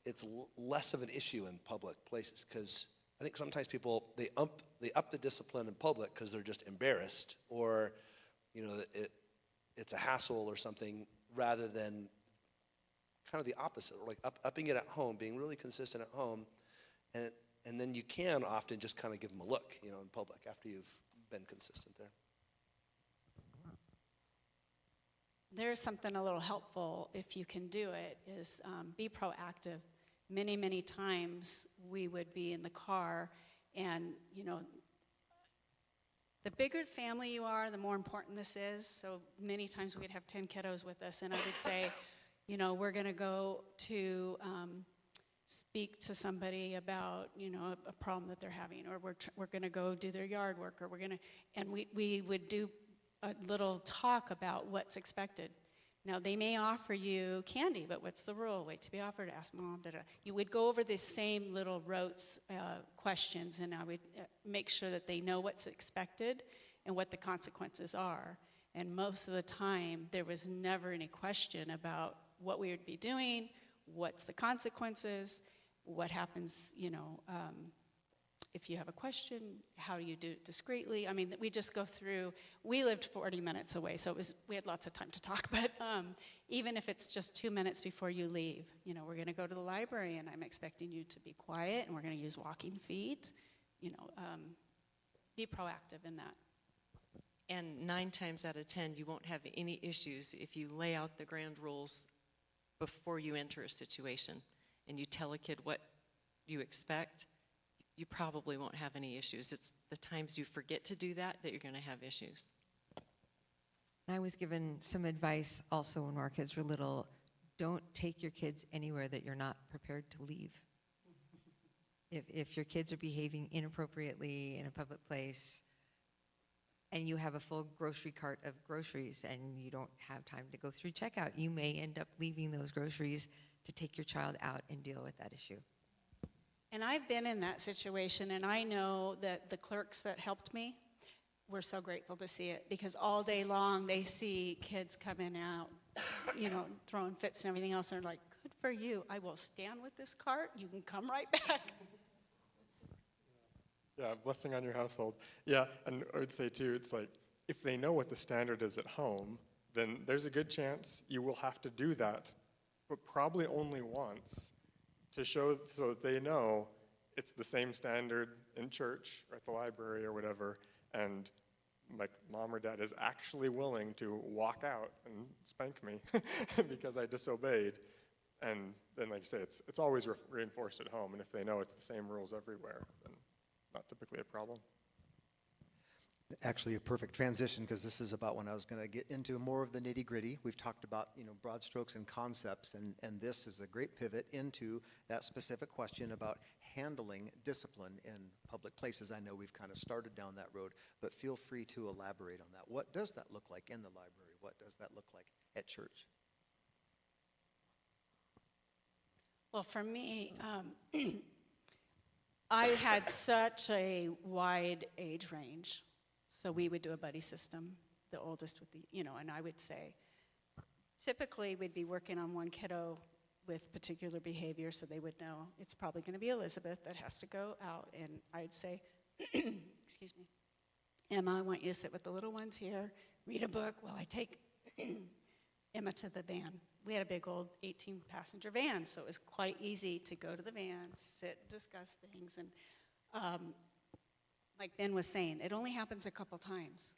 it's less of an issue in public places, because I think sometimes people, they up the discipline in public because they're just embarrassed, or, you know, it's a hassle or something, rather than kind of the opposite, like upping it at home, being really consistent at home, and then you can often just kind of give them a look, you know, in public after you've been consistent there. There's something a little helpful, if you can do it, is be proactive. Many, many times we would be in the car, and, you know, the bigger the family you are, the more important this is. So many times we'd have 10 kiddos with us, and I would say, you know, we're going to go to speak to somebody about, you know, a problem that they're having, or we're going to go do their yard work, or and we would do a little talk about what's expected. Now, they may offer you candy, but what's the rule? Wait to be offered, ask mom, da-da. You would go over these same little rotes questions, and I would make sure that they know what's expected and what the consequences are. And most of the time, there was never any question about what we would be doing, what's the consequences, what happens, you know, if you have a question, how do you do it discreetly? I mean, we just go through. We lived 40 minutes away, so we had lots of time to talk. But even if it's just 2 minutes before you leave, you know, we're going to go to the library, and I'm expecting you to be quiet, and we're going to use walking feet. You know, be proactive in that. And 9 times out of 10, you won't have any issues if you lay out the ground rules before you enter a situation and you tell a kid what you expect. You probably won't have any issues. It's the times you forget to do that you're going to have issues. And I was given some advice also when our kids were little. Don't take your kids anywhere that you're not prepared to leave. If your kids are behaving inappropriately in a public place, and you have a full grocery cart of groceries and you don't have time to go through checkout, you may end up leaving those groceries to take your child out and deal with that issue. And I've been in that situation, and I know that the clerks that helped me were so grateful to see it, because all day long they see kids coming out, you know, throwing fits and everything else, and they're like, good for you. I will stand with this cart. You can come right back. Yeah, blessing on your household. Yeah, and I would say too, it's like, if they know what the standard is at home, then there's a good chance you will have to do that, but probably only once, to show so that they know it's the same standard in church or at the library or whatever, and like mom or dad is actually willing to walk out and spank me because I disobeyed. And then, like you say, it's always reinforced at home, and if they know it's the same rules everywhere, then not typically a problem. Actually, a perfect transition, because this is about when I was going to get into more of the nitty-gritty. We've talked about, you know, broad strokes and concepts, and this is a great pivot into that specific question about handling discipline in public places. I know we've kind of started down that road, but feel free to elaborate on that. What does that look like in the library? What does that look like at church? Well, for me, I had such a wide age range. So we would do a buddy system, the oldest with the, you know, and I would say, typically we'd be working on one kiddo with particular behavior, so they would know it's probably going to be Elizabeth that has to go out. And I'd say, excuse me, Emma, I want you to sit with the little ones here, read a book while I take Emma to the van. We had a big old 18-passenger van, so it was quite easy to go to the van, sit, discuss things, and like Ben was saying, it only happens a couple times.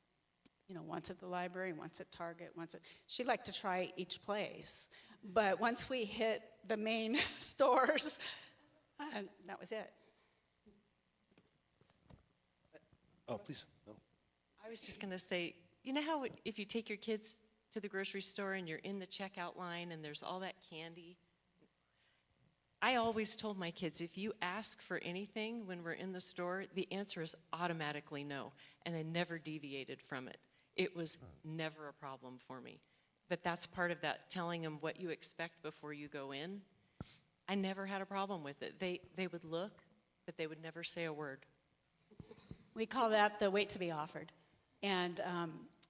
You know, once at the library, once at Target, she liked to try each place. But once we hit the main stores, that was it. Oh, please. No. I was just going to say, you know how if you take your kids to the grocery store and you're in the checkout line and there's all that candy? I always told my kids, if you ask for anything when we're in the store, the answer is automatically no, and I never deviated from it. It was never a problem for me. But that's part of that, telling them what you expect before you go in. I never had a problem with it. They would look, but they would never say a word. We call that the wait to be offered. And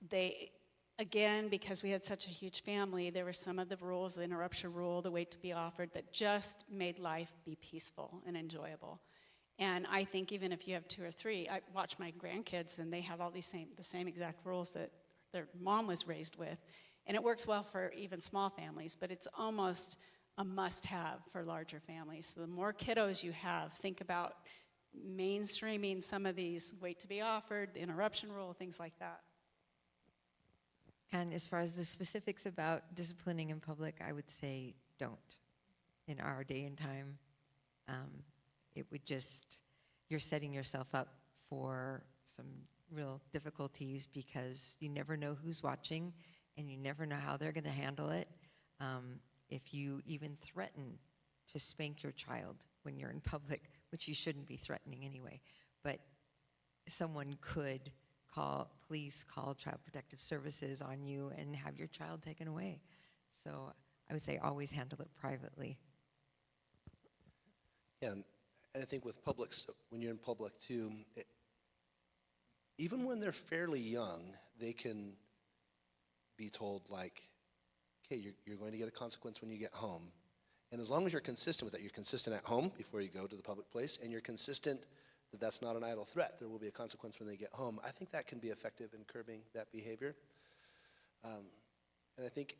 they, again, because we had such a huge family, there were some of the rules, the interruption rule, the wait to be offered, that just made life be peaceful and enjoyable. And I think even if you have 2 or 3, I watch my grandkids and they have all the same exact rules that their mom was raised with. And it works well for even small families, but it's almost a must-have for larger families. So the more kiddos you have, think about mainstreaming some of these wait to be offered, the interruption rule, things like that. And as far as the specifics about disciplining in public, I would say don't. In our day and time, it would just, you're setting yourself up for some real difficulties because you never know who's watching and you never know how they're going to handle it. If you even threaten to spank your child when you're in public, which you shouldn't be threatening anyway, but someone could please call Child Protective Services on you and have your child taken away. So I would say always handle it privately. Yeah, and I think with publics, when you're in public too, even when they're fairly young, they can be told like, okay, you're going to get a consequence when you get home. And as long as you're consistent with that, you're consistent at home before you go to the public place, and you're consistent that that's not an idle threat, there will be a consequence when they get home. I think that can be effective in curbing that behavior. And I think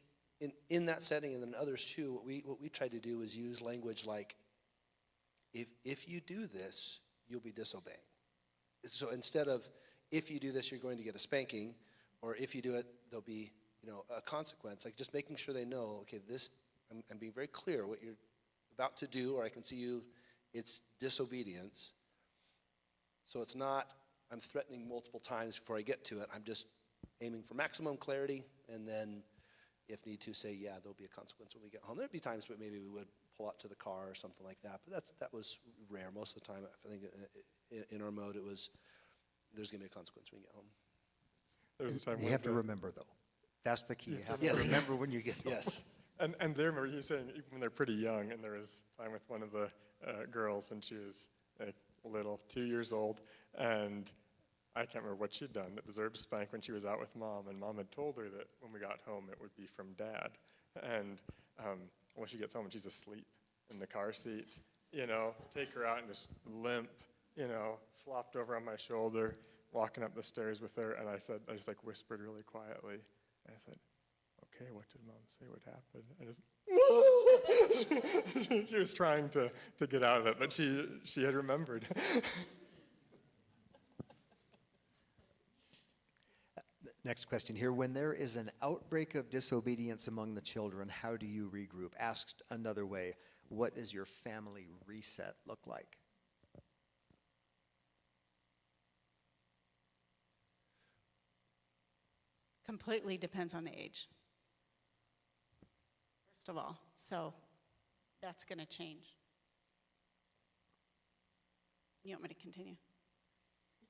in that setting and then others too, what we try to do is use language like, if you do this, you'll be disobeying. So instead of, if you do this, you're going to get a spanking, or if you do it, there'll be a consequence, like just making sure they know, okay, this, I'm being very clear what you're about to do, or I can see you, it's disobedience. So it's not, I'm threatening multiple times before I get to it, I'm just aiming for maximum clarity, and then if need to say, yeah, there'll be a consequence when we get home. There'd be times where maybe we would pull out to the car or something like that, but that was rare. Most of the time, I think in our mode, it was, there's gonna be a consequence when you get home. There was a time You when have to the- remember, though. That's the key. You have Yes. to remember when you get home. Yes. And there, remember you saying, even when they're pretty young, and there was time with one of the girls, and she was little, 2 years old, and I can't remember what she'd done that deserved a spank when she was out with Mom, and Mom had told her that when we got home, it would be from Dad. And when she gets home and she's asleep in the car seat, take her out and just limp, flopped over on my shoulder, walking up the stairs with her, and I just like whispered really quietly, and I said, okay, what did Mom say would happen? And she was trying to get out of it, but she had remembered. Next question here. When there is an outbreak of disobedience among the children, how do you regroup? Asked another way, what does your family reset look like? Completely depends on the age, first of all. So that's going to change. You want me to continue?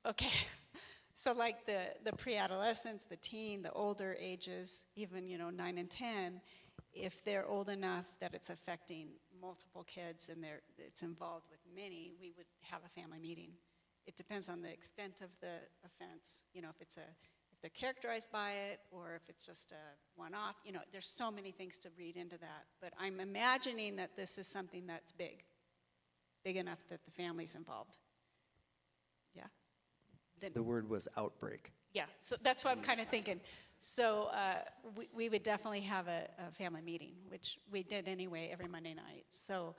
Okay. So like the pre-adolescents, the teen, the older ages, even 9 and 10, if they're old enough that it's affecting multiple kids and it's involved with many, we would have a family meeting. It depends on the extent of the offense. If they're characterized by it, or if it's just a one-off. There's so many things to read into that. But I'm imagining that this is something that's big enough that the family's involved. Yeah. Then, The word was outbreak. yeah, so that's what I'm kind of thinking. So we would definitely have a family meeting, which we did anyway every Monday night. So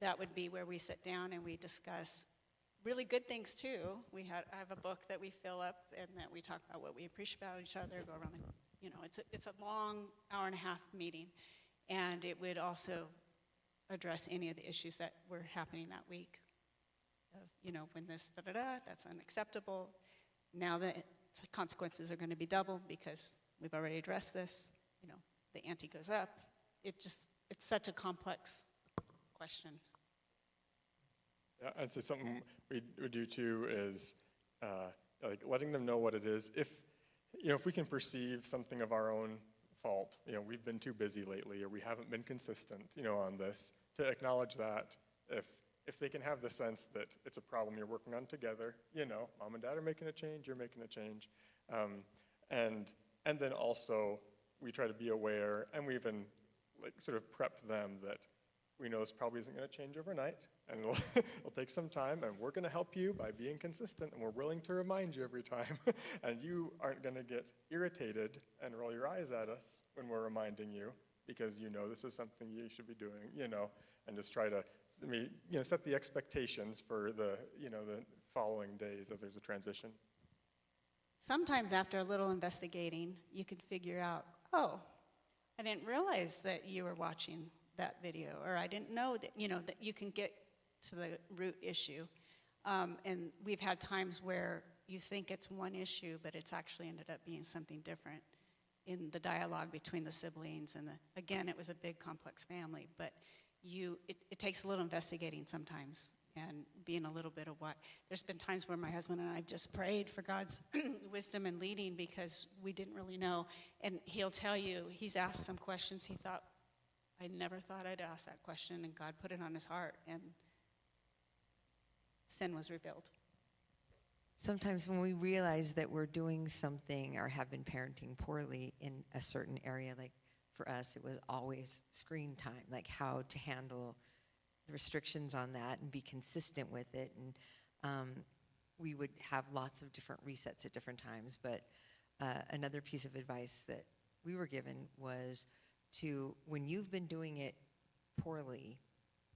that would be where we sit down and we discuss really good things too. I have a book that we fill up and that we talk about what we appreciate about each other, go around it's a long hour-and-a-half meeting. And it would also address any of the issues that were happening that week. When this, that's unacceptable. Now the consequences are going to be doubled because we've already addressed this. The ante goes up. It's such a complex question. Yeah, I'd say something we do too is like letting them know what it is. If we can perceive something of our own fault, we've been too busy lately, or we haven't been consistent, on this, to acknowledge that if they can have the sense that it's a problem you're working on together, mom and dad are making a change, you're making a change. And then also, we try to be aware, and we even sort of prep them that we know this probably isn't going to change overnight, and it'll take some time, and we're going to help you by being consistent, and we're willing to remind you every time. And you aren't going to get irritated and roll your eyes at us when we're reminding you, because this is something you should be doing, and just try to set the expectations for the following days as there's a transition. Sometimes after a little investigating, you could figure out, oh, I didn't realize that you were watching that video, or I didn't know that, that you can get to the root issue. And we've had times where you think it's one issue, but it's actually ended up being something different in the dialogue between the siblings. And again, it was a big, complex family, but it takes a little investigating sometimes and being a little bit of what. There's been times where my husband and I have just prayed for God's wisdom and leading because we didn't really know. And he'll tell you, he's asked some questions he thought, I never thought I'd ask that question, and God put it on his heart, and sin was revealed. Sometimes when we realize that we're doing something or have been parenting poorly in a certain area, like for us, it was always screen time, like how to handle the restrictions on that and be consistent with it. And we would have lots of different resets at different times. But another piece of advice that we were given was to, when you've been doing it poorly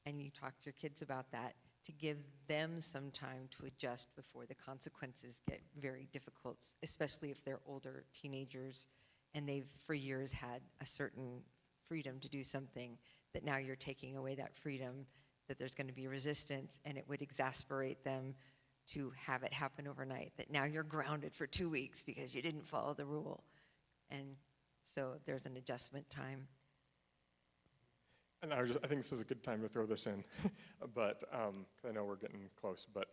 and you talk to your kids about that, to give them some time to adjust before the consequences get very difficult, especially if they're older teenagers and they've for years had a certain freedom to do something, that now you're taking away that freedom, that there's going to be resistance, and it would exasperate them to have it happen overnight, that now you're grounded for 2 weeks because you didn't follow the rule. And so there's an adjustment time. And I think this is a good time to throw this in, but 'cause I know we're getting close. But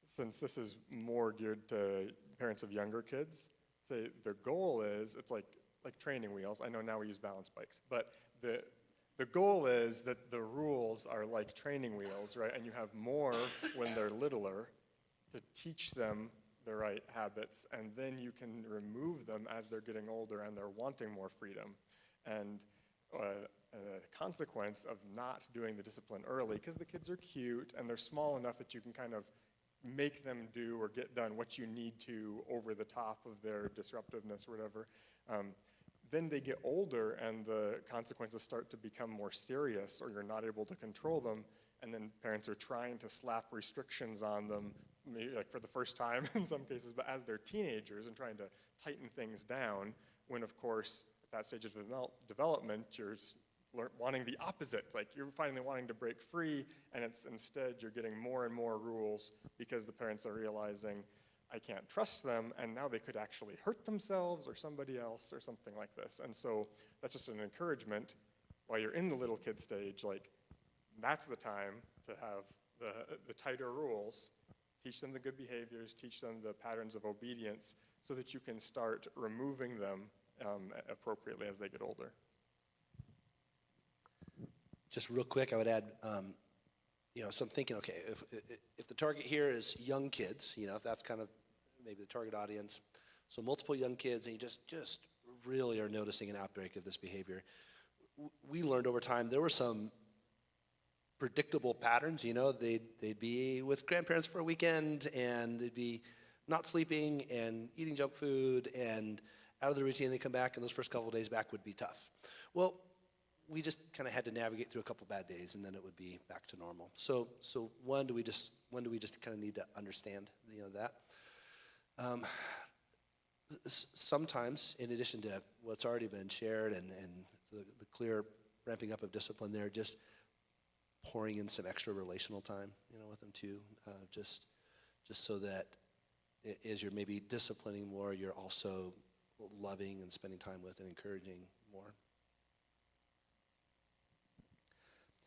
since this is more geared to parents of younger kids, say their goal is, it's like training wheels. I know now we use balance bikes, but the goal is that the rules are like training wheels, right? And you have more when they're littler to teach them the right habits, and then you can remove them as they're getting older and they're wanting more freedom. And a consequence of not doing the discipline early, because the kids are cute and they're small enough that you can kind of make them do or get done what you need to over the top of their disruptiveness or whatever. Then they get older and the consequences start to become more serious, or you're not able to control them, and then parents are trying to slap restrictions on them, maybe like for the first time in some cases, but as they're teenagers, and trying to tighten things down, when of course at that stage of development you're wanting the opposite, like you're finally wanting to break free, and it's instead you're getting more and more rules because the parents are realizing, I can't trust them, and now they could actually hurt themselves or somebody else or something like this. And so that's just an encouragement while you're in the little kid stage, like that's the time to have the tighter rules, teach them the good behaviors, teach them the patterns of obedience, so that you can start removing them appropriately as they get older. Just real quick, I would add, so I'm thinking, okay, if the target here is young kids, if that's kind of maybe the target audience, so multiple young kids, and you just really are noticing an outbreak of this behavior. We learned over time there were some predictable patterns. They'd be with grandparents for a weekend, and they'd be not sleeping and eating junk food, and out of the routine they come back, and those first couple of days back would be tough. Well, we just kind of had to navigate through a couple bad days, and then it would be back to normal. So when do we just kind of need to understand that? Sometimes, in addition to what's already been shared and the clear ramping up of discipline there, just pouring in some extra relational time, with them too, just so that as you're maybe disciplining more, you're also loving and spending time with and encouraging more.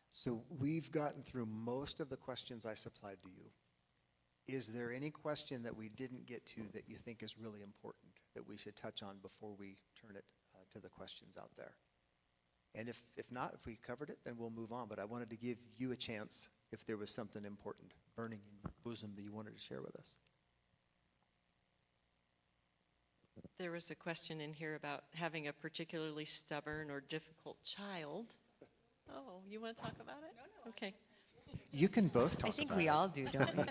So we've gotten through most of the questions I supplied to you. Is there any question that we didn't get to that you think is really important that we should touch on before we turn it to the questions out there? And if not, if we covered it, then we'll move on. But I wanted to give you a chance if there was something important burning in your bosom that you wanted to share with us. There was a question in here about having a particularly stubborn or difficult child. Oh, you want to talk about it? No. Okay. You can both talk I think about we it. all do, don't we?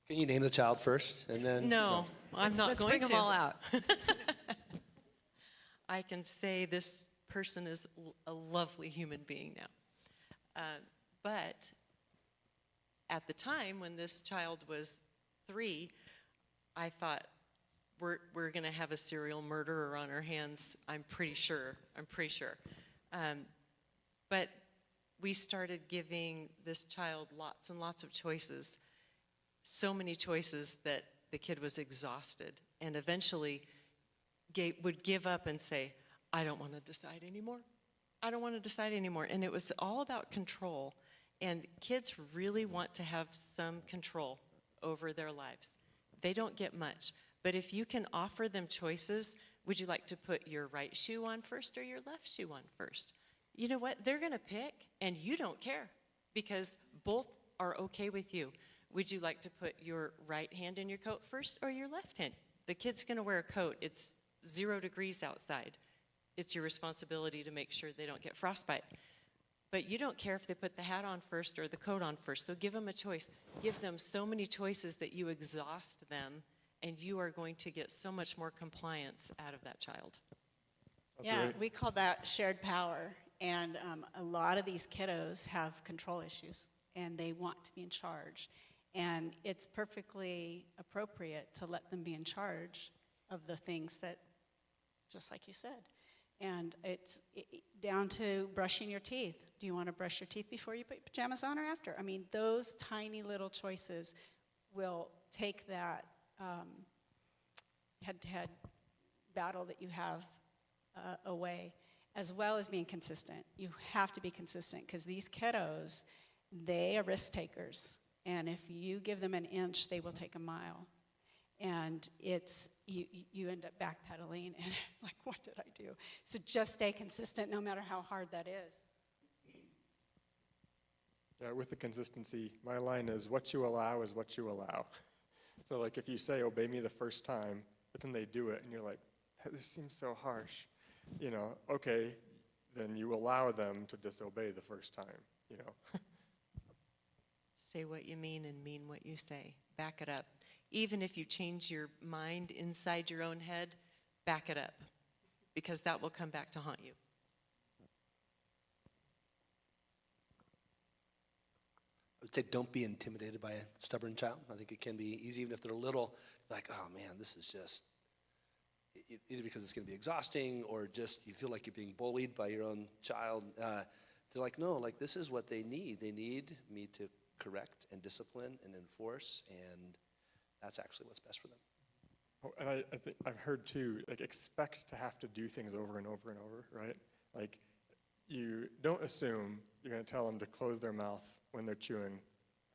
Can you name the child first, and then? No, I'm not Let's going bring to. them all out. I can say this person is a lovely human being now. But at the time when this child was 3, I thought, we're going to have a serial murderer on our hands. I'm pretty sure. But we started giving this child lots and lots of choices, so many choices that the kid was exhausted, and eventually would give up and say, I don't want to decide anymore. I don't want to decide anymore. And it was all about control. And kids really want to have some control over their lives. They don't get much. But if you can offer them choices, would you like to put your right shoe on first or your left shoe on first? You know what? They're going to pick, and you don't care because both are okay with you. Would you like to put your right hand in your coat first or your left hand? The kid's going to wear a coat. It's 0 degrees outside. It's your responsibility to make sure they don't get frostbite. But you don't care if they put the hat on first or the coat on first, so give them a choice. Give them so many choices that you exhaust them, and you are going to get so much more compliance out of that child. That's Yeah, right. we call that shared power. And a lot of these kiddos have control issues, and they want to be in charge. And it's perfectly appropriate to let them be in charge of the things that, just like you said. And it's down to brushing your teeth. Do you want to brush your teeth before you put your pajamas on or after? I mean, those tiny little choices will take that head-to-head battle that you have away, as well as being consistent. You have to be consistent because these kiddos, they are risk takers. And if you give them an inch, they will take a mile. And it's, you end up backpedaling and like, what did I do? So just stay consistent no matter how hard that is. Yeah, with the consistency, my line is what you allow is what you allow. So like if you say, obey me the first time, but then they do it and you're like, this seems so harsh. You know, okay, then you allow them to disobey the first time, you know. Say what you mean and mean what you say. Back it up. Even if you change your mind inside your own head, back it up, because that will come back to haunt you. I would say don't be intimidated by a stubborn child. I think it can be easy, even if they're little, like, oh man, this is just, either because it's going to be exhausting or just you feel like you're being bullied by your own child. To like, no, like this is what they need. They need me to correct and discipline and enforce, and that's actually what's best for them. Oh, and I think I've heard too, like expect to have to do things over and over and over, right? Like you don't assume you're going to tell them to close their mouth when they're chewing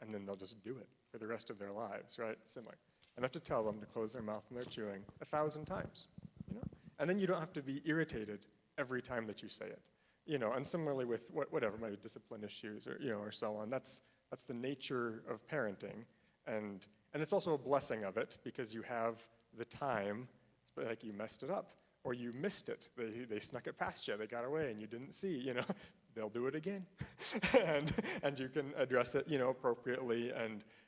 and then they'll just do it for the rest of their lives, right? Similar. Enough to tell them to close their mouth when they're chewing 1,000 times, you know? And then you don't have to be irritated every time that you say it, you know? And similarly with whatever, maybe discipline issues or, you know, or so on. That's the nature of parenting. And it's also a blessing of it because you have the time, it's like you messed it up or you missed it. They snuck it past you, they got away and you didn't see, you know, they'll do it again. and you can address it, you know, appropriately.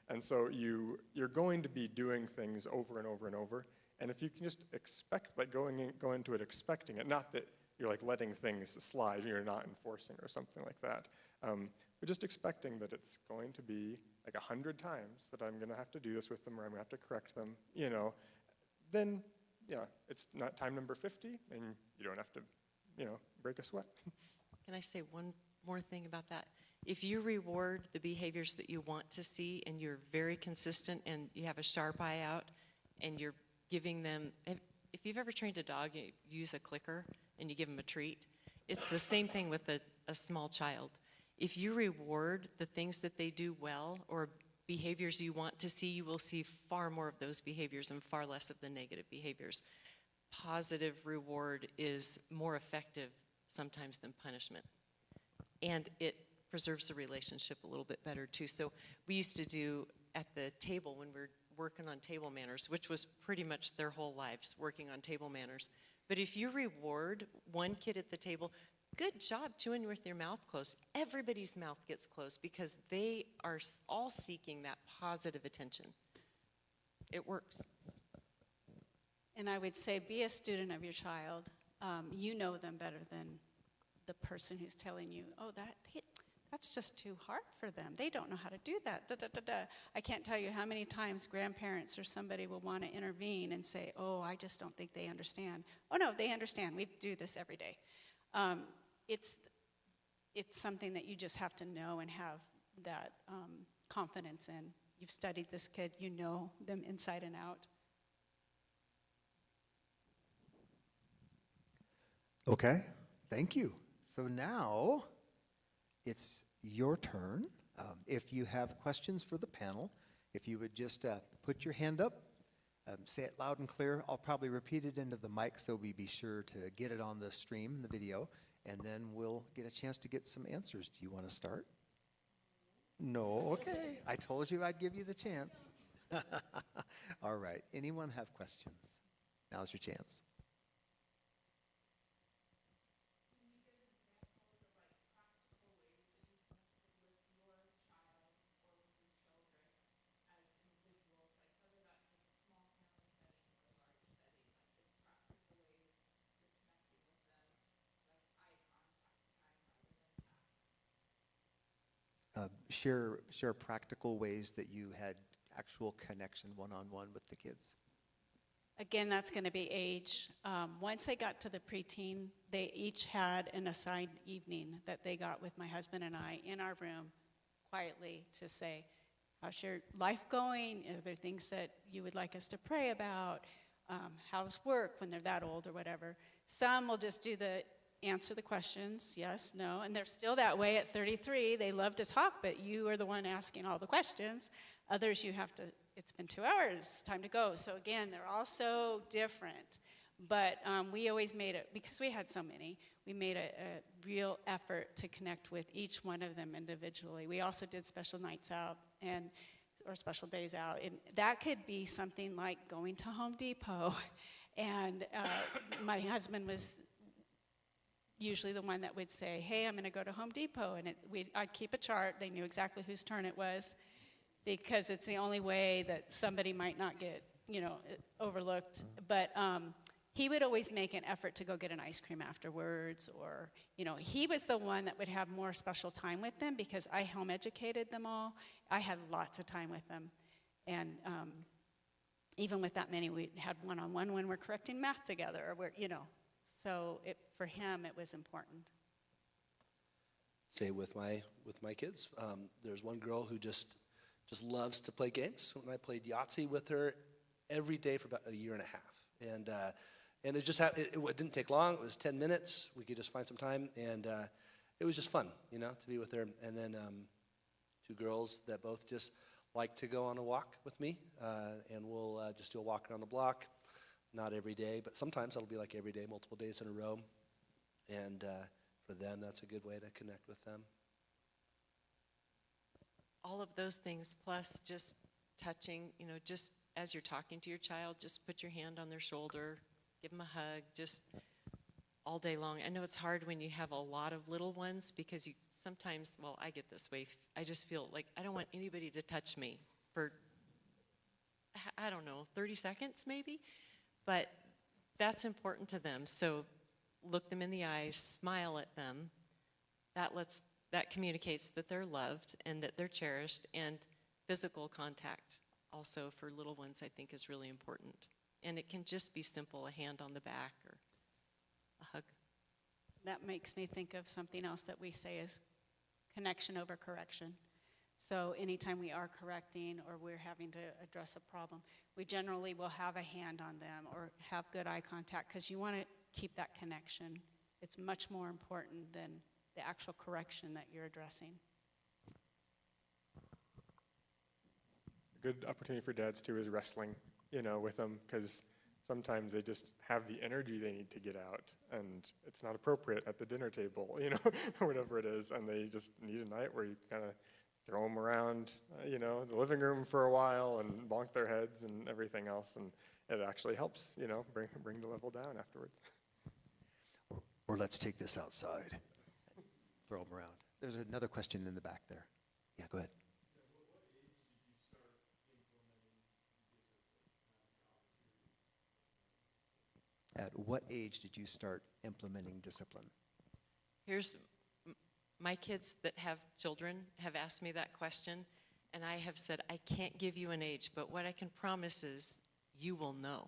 And so you're going to be doing things over and over and over. And if you can just expect, like go into it expecting it, not that you're like letting things slide and you're not enforcing or something like that. But just expecting that it's going to be like 100 times that I'm going to have to do this with them or I'm going to have to correct them, you know, then, yeah, it's not time number 50 and you don't have to, you know, break a sweat. Can I say one more thing about that? If you reward the behaviors that you want to see and you're very consistent and you have a sharp eye out and you're giving them, if you've ever trained a dog, you use a clicker and you give them a treat, it's the same thing with a small child. If you reward the things that they do well or behaviors you want to see, you will see far more of those behaviors and far less of the negative behaviors. positive reward is more effective sometimes than punishment. And it preserves the relationship a little bit better too. So we used to do at the table when we were working on table manners, which was pretty much their whole lives, working on table manners. But if you reward one kid at the table, good job chewing with your mouth closed. Everybody's mouth gets closed because they are all seeking that positive attention. It works. And I would say, be a student of your child. You know them better than the person who's telling you, oh, that's just too hard for them. They don't know how to do that. Da, da, da, da. I can't tell you how many times grandparents or somebody will want to intervene and say, oh, I just don't think they understand. Oh, no, they understand. We do this every day. It's something that you just have to know and have that confidence in. You've studied this kid. You know them inside and out. Okay, thank you. So now it's your turn. If you have questions for the panel, if you would just put your hand up, say it loud and clear. I'll probably repeat it into the mic so we be sure to get it on the stream, the video, and then we'll get a chance to get some answers. Do you want to start? No? Okay. I told you I'd give you the chance. All right. Anyone have questions? Now's your chance. Share practical ways that you had actual connection one-on-one with the kids. Again, that's going to be age. Once they got to the preteen, they each had an assigned evening that they got with my husband and I in our room quietly to say, how's your life going? Are there things that you would like us to pray about? How's work when they're that old or whatever? Some will just answer the questions, yes, no, and they're still that way at 33. They love to talk, but you are the one asking all the questions. Others, you have to, it's been 2 hours, time to go. So again, they're all so different. But we always made it, because we had so many, we made a real effort to connect with each one of them individually. We also did special nights out or special days out. And that could be something like going to Home Depot. And my husband was usually the one that would say, hey, I'm going to go to Home Depot. And I'd keep a chart. They knew exactly whose turn it was, because it's the only way that somebody might not get, overlooked. But he would always make an effort to go get an ice cream afterwards, or, he was the one that would have more special time with them because I home educated them all. I had lots of time with them. And even with that many, we had one-on-one when we're correcting math together, or so for him, it was important. Say with my kids, there's one girl who just loves to play games. And I played Yahtzee with her every day for about a year and a half. And it just it didn't take long. It was 10 minutes. We could just find some time, and it was just fun, to be with her. And then 2 girls that both just like to go on a walk with me, and we'll just do a walk around the block. Not every day, but sometimes it'll be like every day, multiple days in a row. And for them, that's a good way to connect with them. All of those things, plus just touching, just as you're talking to your child, just put your hand on their shoulder, give them a hug, just all day long. I know it's hard when you have a lot of little ones because sometimes, I get this way. I just feel like I don't want anybody to touch me for, 30 seconds maybe. But that's important to them. So look them in the eyes, smile at them. That communicates that they're loved and that they're cherished. And physical contact also for little ones, I think, is really important. And it can just be simple, a hand on the back or a hug. That makes me think of something else that we say is connection over correction. So anytime we are correcting or we're having to address a problem, we generally will have a hand on them or have good eye contact, because you want to keep that connection. It's much more important than the actual correction that you're addressing. A good opportunity for dads too is wrestling, with them, because Sometimes they just have the energy they need to get out, and it's not appropriate at the dinner table, you know, or whatever it is, and they just need a night where you kind of throw them around, you know, the living room for a while and bonk their heads and everything else, and it actually helps, you know, bring the level down afterwards. Or let's take this outside. Throw them around. There's another question in the back there. Yeah, go ahead. At what age did you start implementing discipline? Here's, my kids that have children have asked me that question, and I have said, I can't give you an age, but what I can promise is you will know.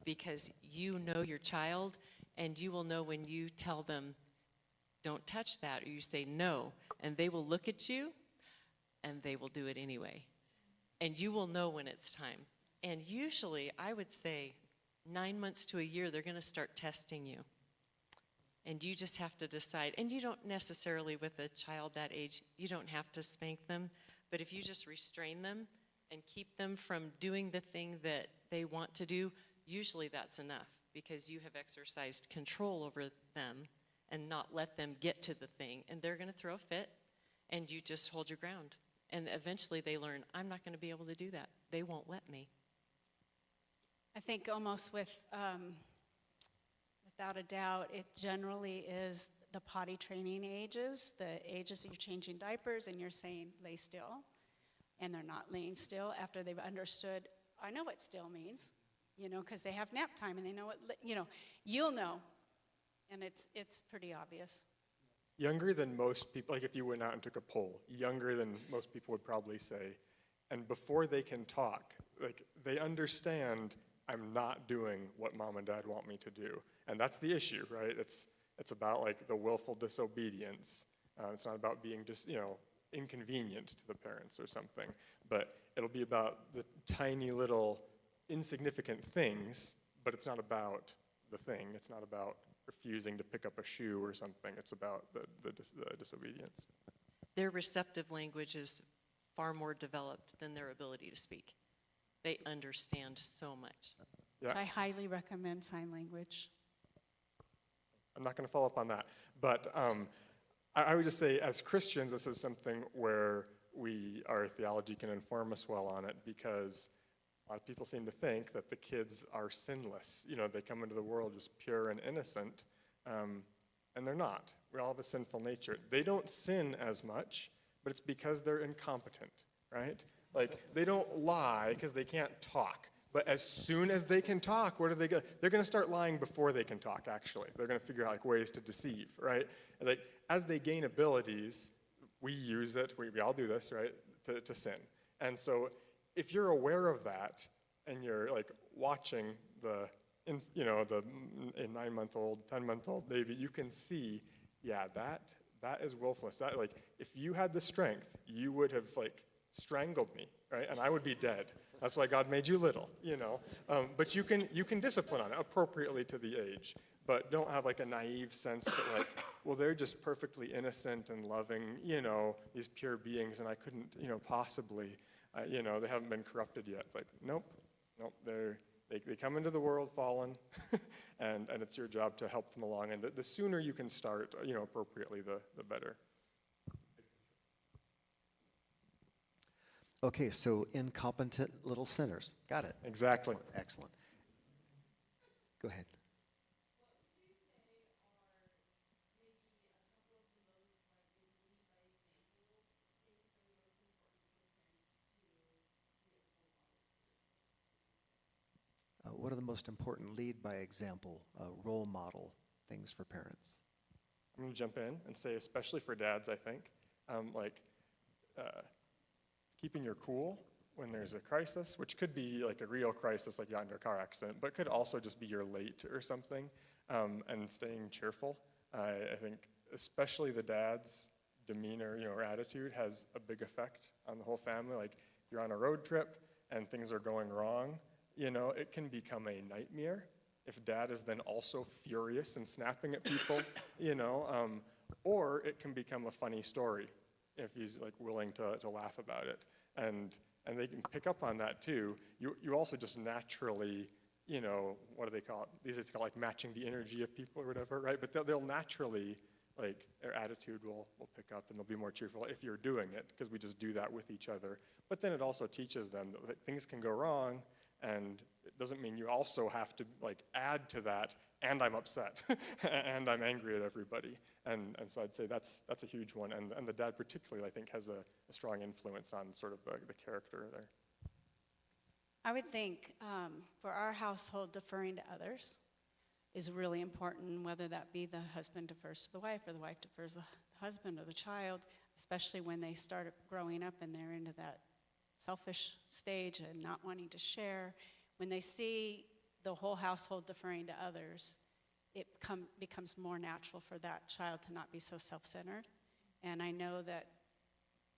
Because you know your child, and you will know when you tell them, don't touch that, or you say no, and they will look at you, and they will do it anyway. And you will know when it's time. And usually, I would say, 9 months to a year, they're going to start testing you. And you just have to decide. And you don't necessarily, with a child that age, you don't have to spank them. But if you just restrain them and keep them from doing the thing that they want to do, usually that's enough, because you have exercised control over them and not let them get to the thing. And they're going to throw a fit, and you just hold your ground. And eventually they learn, I'm not going to be able to do that. They won't let me. I think almost without a doubt, it generally is the potty training ages, the ages that you're changing diapers and you're saying, lay still, and they're not laying still after they've understood, I know what still means, you know, because they have nap time and they know what, you know, you'll know, and it's pretty obvious. Younger than most people, like if you went out and took a poll, younger than most people would probably say, and before they can talk, like they understand I'm not doing what mom and dad want me to do. And that's the issue, right? It's about like the willful disobedience. It's not about being just, you know, inconvenient to the parents or something, but it'll be about the tiny little insignificant things, but it's not about the thing. It's not about refusing to pick up a shoe or something. It's about the disobedience. Their receptive language is far more developed than their ability to speak. They understand so much. Yeah. I highly recommend sign language. I'm not going to follow up on that, but I would just say as Christians, this is something where our theology can inform us well on it, because a lot of people seem to think that the kids are sinless. You know, they come into the world just pure and innocent, and they're not. We all have a sinful nature. They don't sin as much, but it's because they're incompetent, right? Like, they don't lie because they can't talk. But as soon as they can talk, what are they going to? They're going to start lying before they can talk, actually. They're going to figure out like ways to deceive, right? And like, as they gain abilities, we use it, we all do this, right, to sin. And so if you're aware of that and you're like watching a 9-month-old, 10-month-old baby, you can see, yeah, that is willfulness. That, like, if you had the strength, you would have like strangled me, right? And I would be dead. That's why God made you little, you know. But you can discipline on it appropriately to the age, but don't have like a naive sense that like, well, they're just perfectly innocent and loving, you know, these pure beings, and I couldn't, you know, possibly, you know, they haven't been corrupted yet. Like, nope, they come into the world fallen, and it's your job to help them along. And the sooner you can start, you know, appropriately, the better. Okay, so incompetent little sinners. Got it. Exactly. Excellent. Excellent. Go ahead. What are the most important lead by example, role model things for parents? I'm going to jump in and say, especially for dads, I think, keeping your cool when there's a crisis, which could be like a real crisis, like you got into a car accident, but could also just be you're late or something, and staying cheerful. I think especially the dad's demeanor, you know, or attitude has a big effect on the whole family. Like, if you're on a road trip and things are going wrong, you know, it can become a nightmare if dad is then also furious and snapping at people, you know, or it can become a funny story if he's like willing to laugh about it. And they can pick up on that too. You also just naturally what do they call it? These days it's called like matching the energy of people or whatever, right? But they'll naturally, like, their attitude will pick up and they'll be more cheerful if you're doing it, because we just do that with each other. But then it also teaches them that things can go wrong, and it doesn't mean you also have to, like, add to that, and I'm upset, and I'm angry at everybody. And so I'd say that's a huge one. And the dad particularly, I think, has a strong influence on sort of the character there. I would think for our household, deferring to others is really important, whether that be the husband defers to the wife or the wife defers to the husband or the child, especially when they start growing up and they're into that selfish stage and not wanting to share. When they see the whole household deferring to others, it becomes more natural for that child to not be so self-centered. And I know that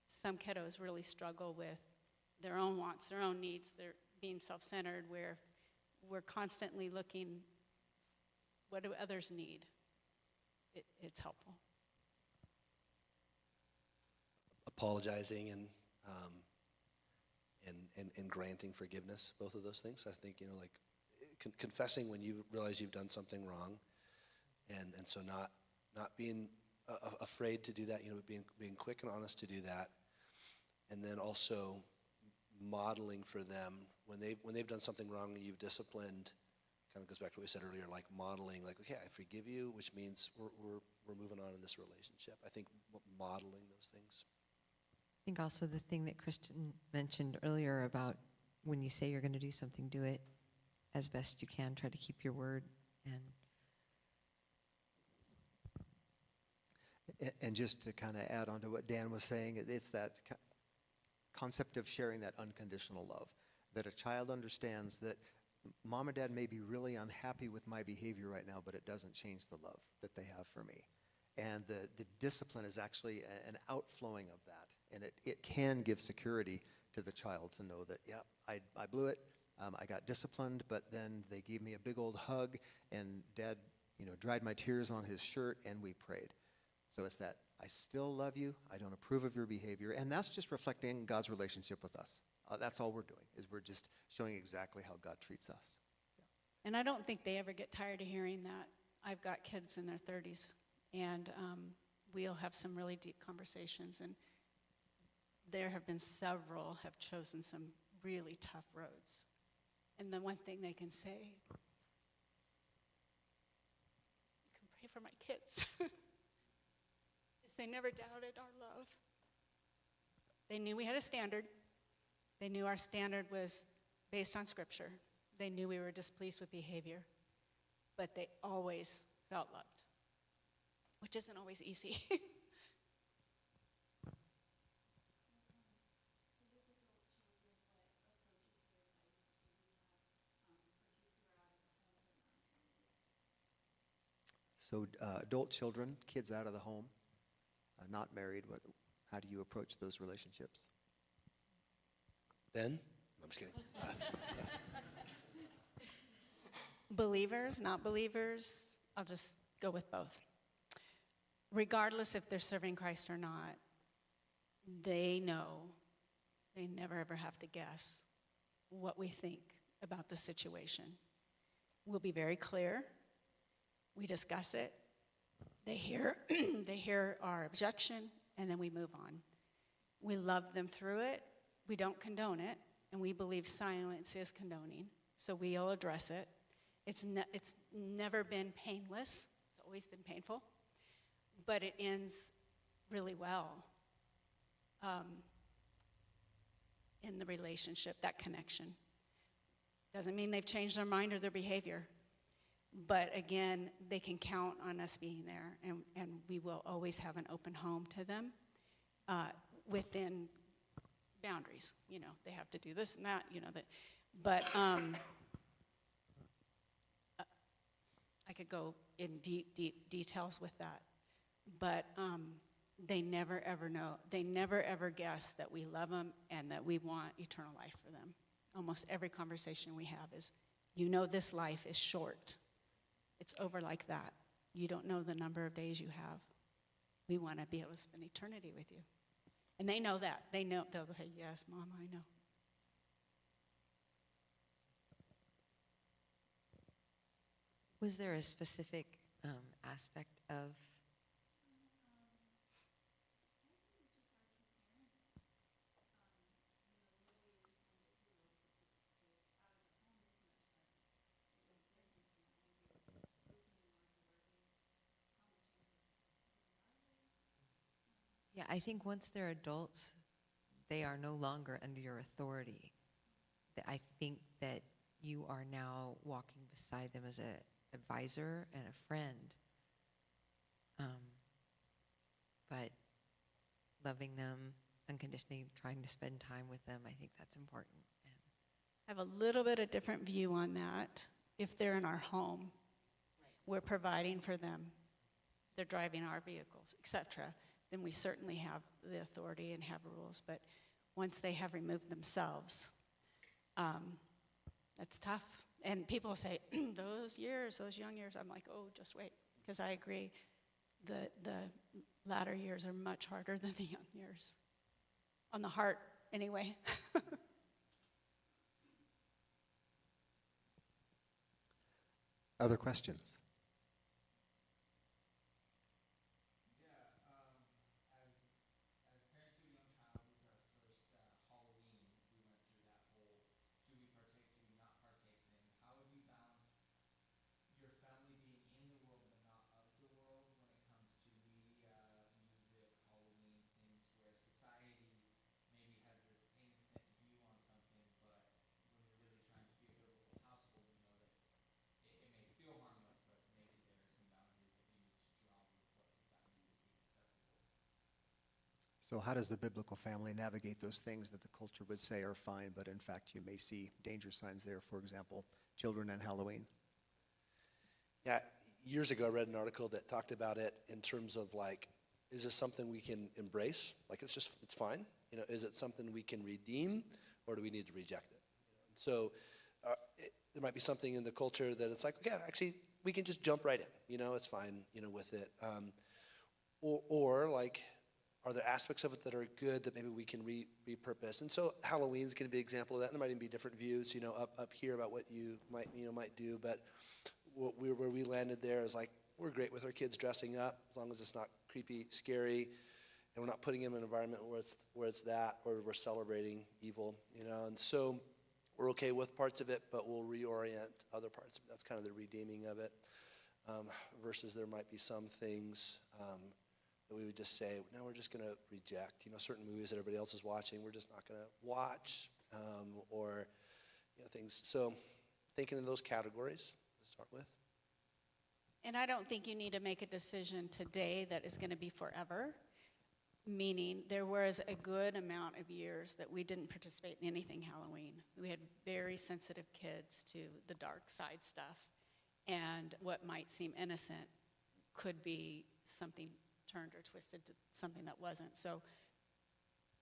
some kiddos really struggle with their own wants, their own needs, their being self-centered, where we're constantly looking, what do others need? It's helpful. Apologizing and granting forgiveness, both of those things. I think, like confessing when you realize you've done something wrong, and so not being afraid to do that, but being quick and honest to do that, and then also modeling for them when they've done something wrong and you've disciplined. Kind of goes back to what we said earlier, like modeling, like, okay, I forgive you, which means we're moving on in this relationship. I think modeling those things. I think also the thing that Kristen mentioned earlier about when you say you're going to do something, do it as best you can. Try to keep your word. And just to kind of add on to what Dan was saying, it's that concept of sharing that unconditional love, that a child understands that mom and dad may be really unhappy with my behavior right now, but it doesn't change the love that they have for me. And the discipline is actually an outflowing of that. And it can give security to the child to know that, yeah, I blew it, I got disciplined, but then they gave me a big old hug, and dad, dried my tears on his shirt, and we prayed. So it's that, I still love you, I don't approve of your behavior, and that's just reflecting God's relationship with us. That's all we're doing, is we're just showing exactly how God treats us. Yeah. And I don't think they ever get tired of hearing that. I've got kids in their 30s, and we'll have some really deep conversations, and there have been several have chosen some really tough roads. And the one thing they can say, you can pray for my kids, is they never doubted our love. They knew we had a standard. They knew our standard was based on Scripture. They knew we were displeased with behavior, but they always felt loved, which isn't always easy. So adult children, kids out of the home, not married, how do you approach those relationships? Ben? I'm just kidding. Believers, not believers, I'll just go with both. Regardless if they're serving Christ or not, they know they never ever have to guess what we think about the situation. We'll be very clear. We discuss it. They hear, they hear our objection, and then we move on. We love them through it. We don't condone it, and we believe silence is condoning, so we'll address it. It's never been painless. It's always been painful, but it ends really well in the relationship, that connection. Doesn't mean they've changed their mind or their behavior, but again, they can count on us being there, and we will always have an open home to them within boundaries. They have to do this and that, but I could go in deep details with that, but they never ever know. They never ever guess that we love them and that we want eternal life for them. Almost every conversation we have is, this life is short. It's over like that. You don't know the number of days you have. We want to be able to spend eternity with you. And they know that. They know, they'll say, yes, Mom, I know. Was there a specific aspect of? Yeah, I think once they're adults, they are no longer under your authority. I think that you are now walking beside them as an advisor and a friend. But loving them unconditionally, trying to spend time with them, I think that's important. And I have a little bit of different view on that. If they're in our home, we're providing for them, they're driving our vehicles, etc., then we certainly have the authority and have rules. But once they have removed themselves, that's tough. And people say, those young years, I'm like, oh, just wait, because I agree. The latter years are much harder than the young years. On the heart, anyway. Other questions? So how does the biblical family navigate those things that the culture would say are fine, but in fact you may see danger signs there, for example, children and Halloween? Yeah, years ago I read an article that talked about it in terms of like, is this something we can embrace? Like it's fine. You know, is it something we can redeem, or do we need to reject it? So there might be something in the culture that it's like, okay, actually we can just jump right in. You know, it's fine. You know, with it, or like, are there aspects of it that are good that maybe we can repurpose? And so Halloween's going to be an example of that. And there might even be different views, you know, up here about what you might do. But where we landed there is like, we're great with our kids dressing up as long as it's not creepy, scary, and we're not putting them in an environment where it's that, or we're celebrating evil, you know. And so we're okay with parts of it, but we'll reorient other parts of it. That's kind of the redeeming of it. Versus there might be some things that we would just say, no, we're just going to reject. You know, certain movies that everybody else is watching, we're just not going to watch, or you know, things. So thinking in those categories to start with. And I don't think you need to make a decision today that is going to be forever, meaning there was a good amount of years that we didn't participate in anything Halloween. We had very sensitive kids to the dark side stuff, and what might seem innocent could be something turned or twisted to something that wasn't. So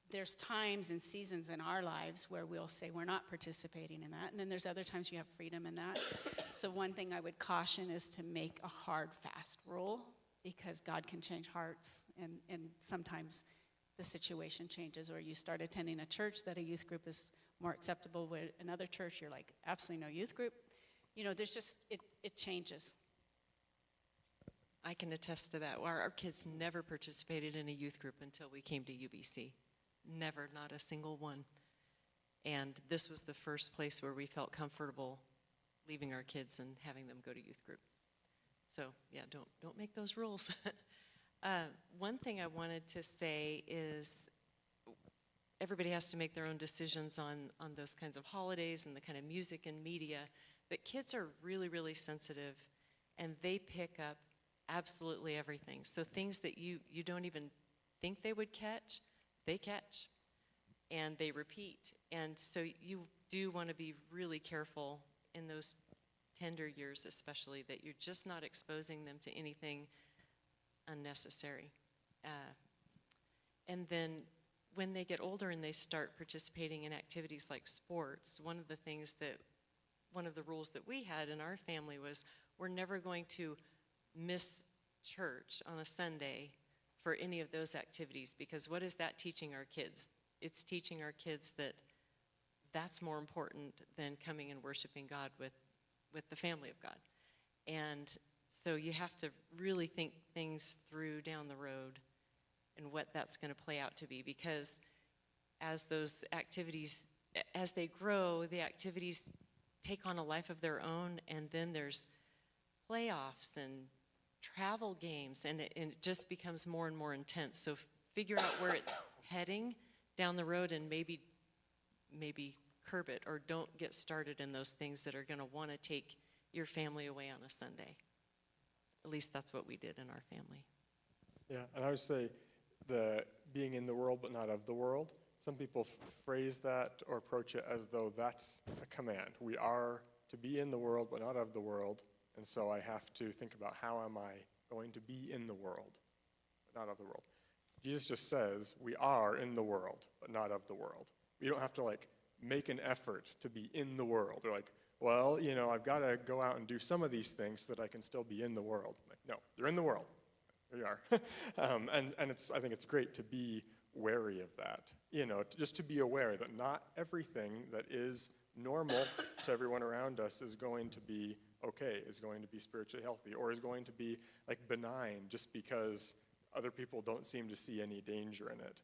there's times and seasons in our lives where we'll say we're not participating in that, and then there's other times you have freedom in that. So one thing I would caution is to make a hard, fast rule, because God can change hearts, and sometimes the situation changes, or you start attending a church that a youth group is more acceptable with another church, you're like, absolutely no youth group. You know, there's just, it changes. I can attest to that. Our kids never participated in a youth group until we came to UBC. Never, not a single one. And this was the first place where we felt comfortable leaving our kids and having them go to youth group. So yeah, don't make those rules. One thing I wanted to say is everybody has to make their own decisions on those kinds of holidays and the kind of music and media, but kids are really, really sensitive, and they pick up absolutely everything. So things that you don't even think they would catch, they catch, and they repeat. And so you do want to be really careful in those tender years especially, that you're just not exposing them to anything unnecessary. And then when they get older and they start participating in activities like sports, one of the rules that we had in our family was we're never going to miss church on a Sunday for any of those activities, because what is that teaching our kids? It's teaching our kids that that's more important than coming and worshiping God with the family of God. And so you have to really think things through down the road and what that's going to play out to be, because as those activities, as they grow, the activities take on a life of their own, and then there's playoffs and travel games, and it just becomes more and more intense. So figure out where it's heading down the road, and maybe curb it, or don't get started in those things that are going to want to take your family away on a Sunday. At least that's what we did in our family. Yeah, and I would say the being in the world but not of the world. Some people phrase that or approach it as though that's a command. We are to be in the world but not of the world, and so I have to think about how am I going to be in the world but not of the world. Jesus just says we are in the world but not of the world. We don't have to like make an effort to be in the world. Or like, well, you know, I've got to go out and do some of these things so that I can still be in the world. Like, no, you're in the world. There you are. And I think it's great to be wary of that. You know, just to be aware that not everything that is normal to everyone around us is going to be okay, is going to be spiritually healthy, or is going to be like benign just because other people don't seem to see any danger in it.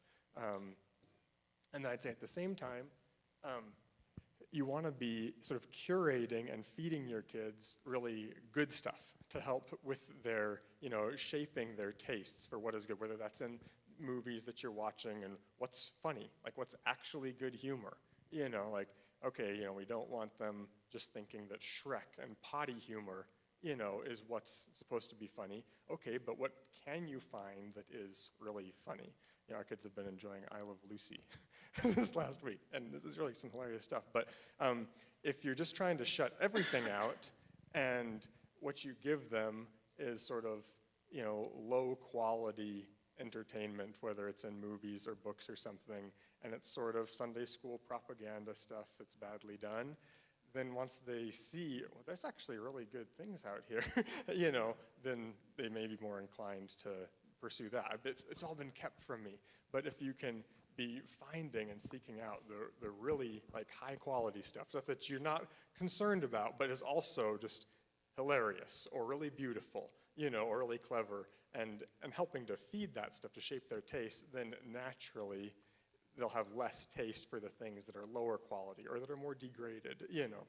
And I'd say at the same time, you want to be sort of curating and feeding your kids really good stuff to help with their, you know, shaping their tastes for what is good, whether that's in movies that you're watching and what's funny, like what's actually good humor. You know, like, okay, you know, we don't want them just thinking that Shrek and potty humor, you know, is what's supposed to be funny. Okay, but what can you find that is really funny? You know, our kids have been enjoying I Love Lucy this last week, and this is really some hilarious stuff. But if you're just trying to shut everything out, and what you give them is sort of, you know, low quality entertainment, whether it's in movies or books or something, and it's sort of Sunday school propaganda stuff that's badly done, then once they see, well, there's actually really good things out here, you know, then they may be more inclined to pursue that. It's all been kept from me. But if you can be finding and seeking out the really like high quality stuff that you're not concerned about, but is also just hilarious or really beautiful, you know, or really clever, and helping to feed that stuff to shape their taste, then naturally they'll have less taste for the things that are lower quality or that are more degraded, you know.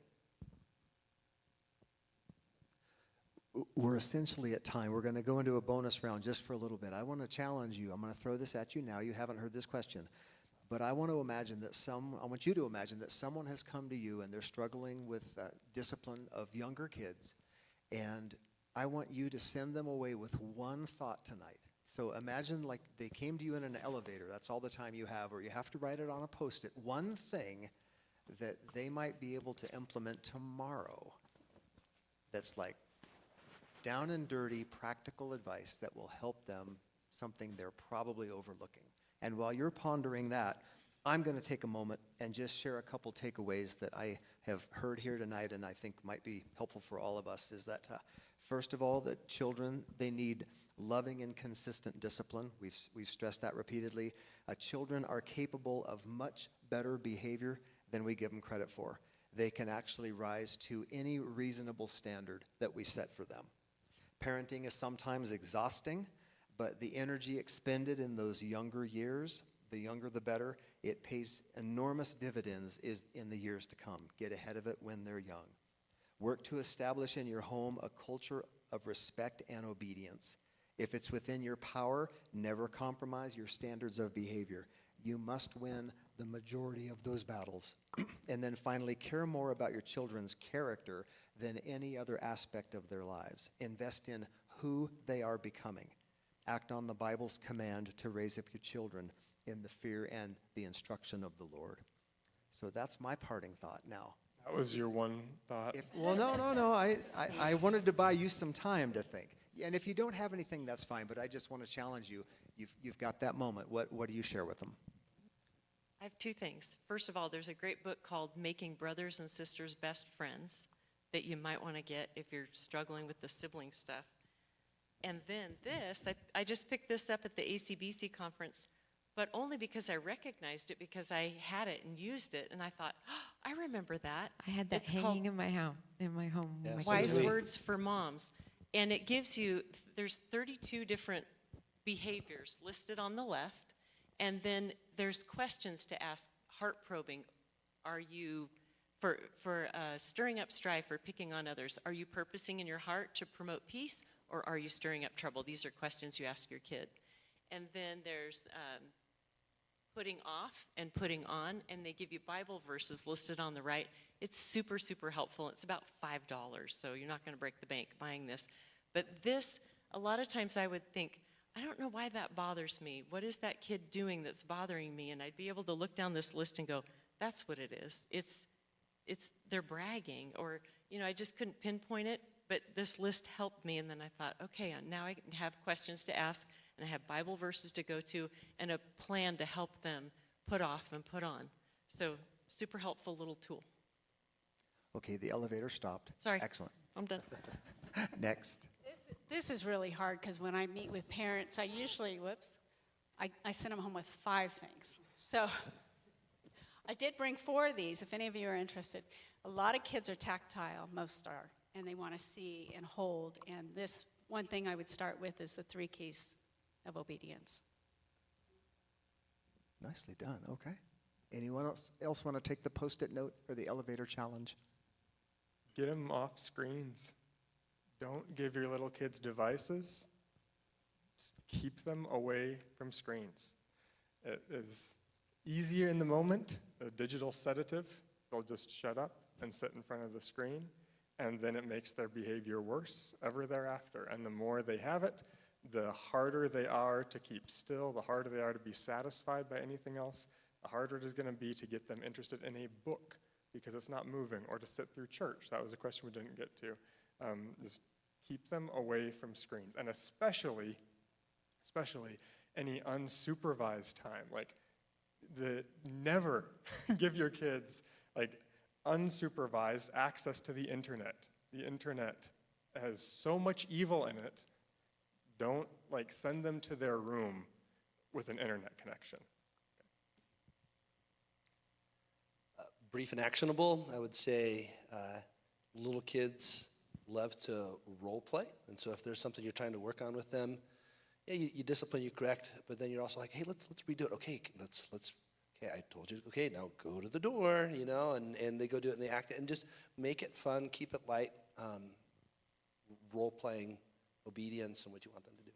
We're essentially at time. We're going to go into a bonus round just for a little bit. I want to challenge you. I'm going to throw this at you now. You haven't heard this question. But I want you to imagine that someone has come to you and they're struggling with discipline of younger kids. And I want you to send them away with one thought tonight. So imagine like they came to you in an elevator. That's all the time you have, or you have to write it on a Post-it. One thing that they might be able to implement tomorrow that's like down and dirty, practical advice that will help them, something they're probably overlooking. And while you're pondering that, I'm going to take a moment and just share a couple takeaways that I have heard here tonight and I think might be helpful for all of us, is that first of all, that children, they need loving and consistent discipline. We've stressed that repeatedly. Children are capable of much better behavior than we give them credit for. They can actually rise to any reasonable standard that we set for them. Parenting is sometimes exhausting, but the energy expended in those younger years, the younger the better, it pays enormous dividends in the years to come. Get ahead of it when they're young. Work to establish in your home a culture of respect and obedience. If it's within your power, never compromise your standards of behavior. You must win the majority of those battles. And then finally, care more about your children's character than any other aspect of their lives. Invest in who they are becoming. Act on the Bible's command to raise up your children in the fear and the instruction of the Lord. So that's my parting thought now. That was your one thought? No. I wanted to buy you some time to think. And if you don't have anything, that's fine, but I just want to challenge you. You've got that moment. What do you share with them? I have two things. First of all, there's a great book called Making Brothers and Sisters Best Friends that you might want to get if you're struggling with the sibling stuff. And then this, I just picked this up at the ACBC conference. but only because I recognized it, because I had it and used it, and I thought, oh, I remember that. I had that It's hanging called in my home. In my home. Yeah, my so did kids Wise we. were- Words for Moms. And it gives you, there's 32 different behaviors listed on the left, and then there's questions to ask, heart probing. Are you, for stirring up strife or picking on others, are you purposing in your heart to promote peace, or are you stirring up trouble? These are questions you ask your kid. And then there's putting off and putting on, and they give you Bible verses listed on the right. It's super, super helpful. It's about $5, so you're not going to break the bank buying this. But this, a lot of times I would think, I don't know why that bothers me. What is that kid doing that's bothering me? And I'd be able to look down this list and go, that's what it is. It's they're bragging, or, I just couldn't pinpoint it, but this list helped me, and then I thought, okay, now I can have questions to ask, and I have Bible verses to go to, and a plan to help them put off and put on. So, super helpful little tool. Okay, the elevator stopped. Sorry. Excellent. I'm done. Next. This is really hard because when I meet with parents, I usually, I send them home with 5 things. So I did bring 4 of these if any of you are interested. A lot of kids are tactile, most are, and they want to see and hold. And this one thing I would start with is the 3 keys of obedience. Nicely done. Okay. Anyone else want to take the Post-it note or the elevator challenge? Get them off screens. Don't give your little kids devices. Just keep them away from screens. It is easier in the moment, a digital sedative. They'll just shut up and sit in front of the screen, and then it makes their behavior worse ever thereafter. And the more they have it, the harder they are to keep still, the harder they are to be satisfied by anything else, the harder it is going to be to get them interested in a book because it's not moving, or to sit through church. That was a question we didn't get to. Just keep them away from screens, and especially any unsupervised time. Like, never give your kids unsupervised access to the internet. The internet has so much evil in it. Don't send them to their room with an internet connection. Brief and actionable, I would say little kids love to role play. And so if there's something you're trying to work on with them, yeah, you discipline, you correct, but then you're also like, hey, let's redo it. Okay, okay, I told you, okay, now go to the door, and they go do it and they act it, and just make it fun, keep it light, role-playing obedience and what you want them to do.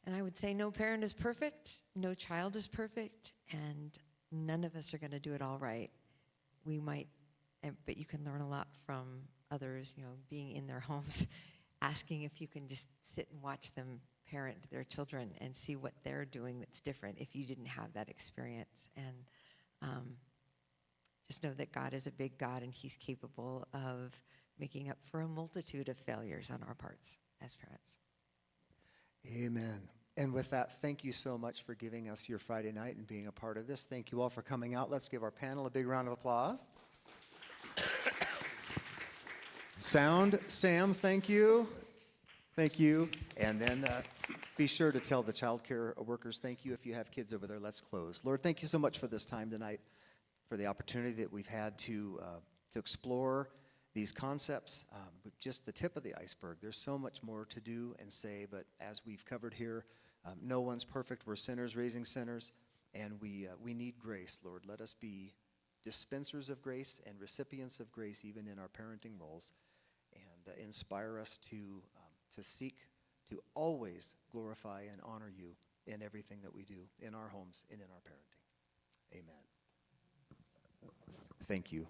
And I would say no parent is perfect, no child is perfect, and none of us are going to do it all right. We might, but you can learn a lot from others, being in their homes, asking if you can just sit and watch them parent their children and see what they're doing that's different if you didn't have that experience. And just know that God is a big God, and he's capable of making up for a multitude of failures on our parts as parents. Amen. And with that, thank you so much for giving us your Friday night and being a part of this. Thank you all for coming out. Let's give our panel a big round of applause. Sound, Sam, thank you. Thank you. And then be sure to tell the child care workers thank you. If you have kids over there, let's close. Lord, thank you so much for this time tonight, for the opportunity that we've had to explore these concepts, but just the tip of the iceberg. There's so much more to do and say, but as we've covered here, no one's perfect. We're sinners raising sinners, and we need grace, Lord. Let us be dispensers of grace and recipients of grace even in our parenting roles, and inspire us to seek to always glorify and honor you in everything that we do in our homes and in our parenting. Amen. Thank you.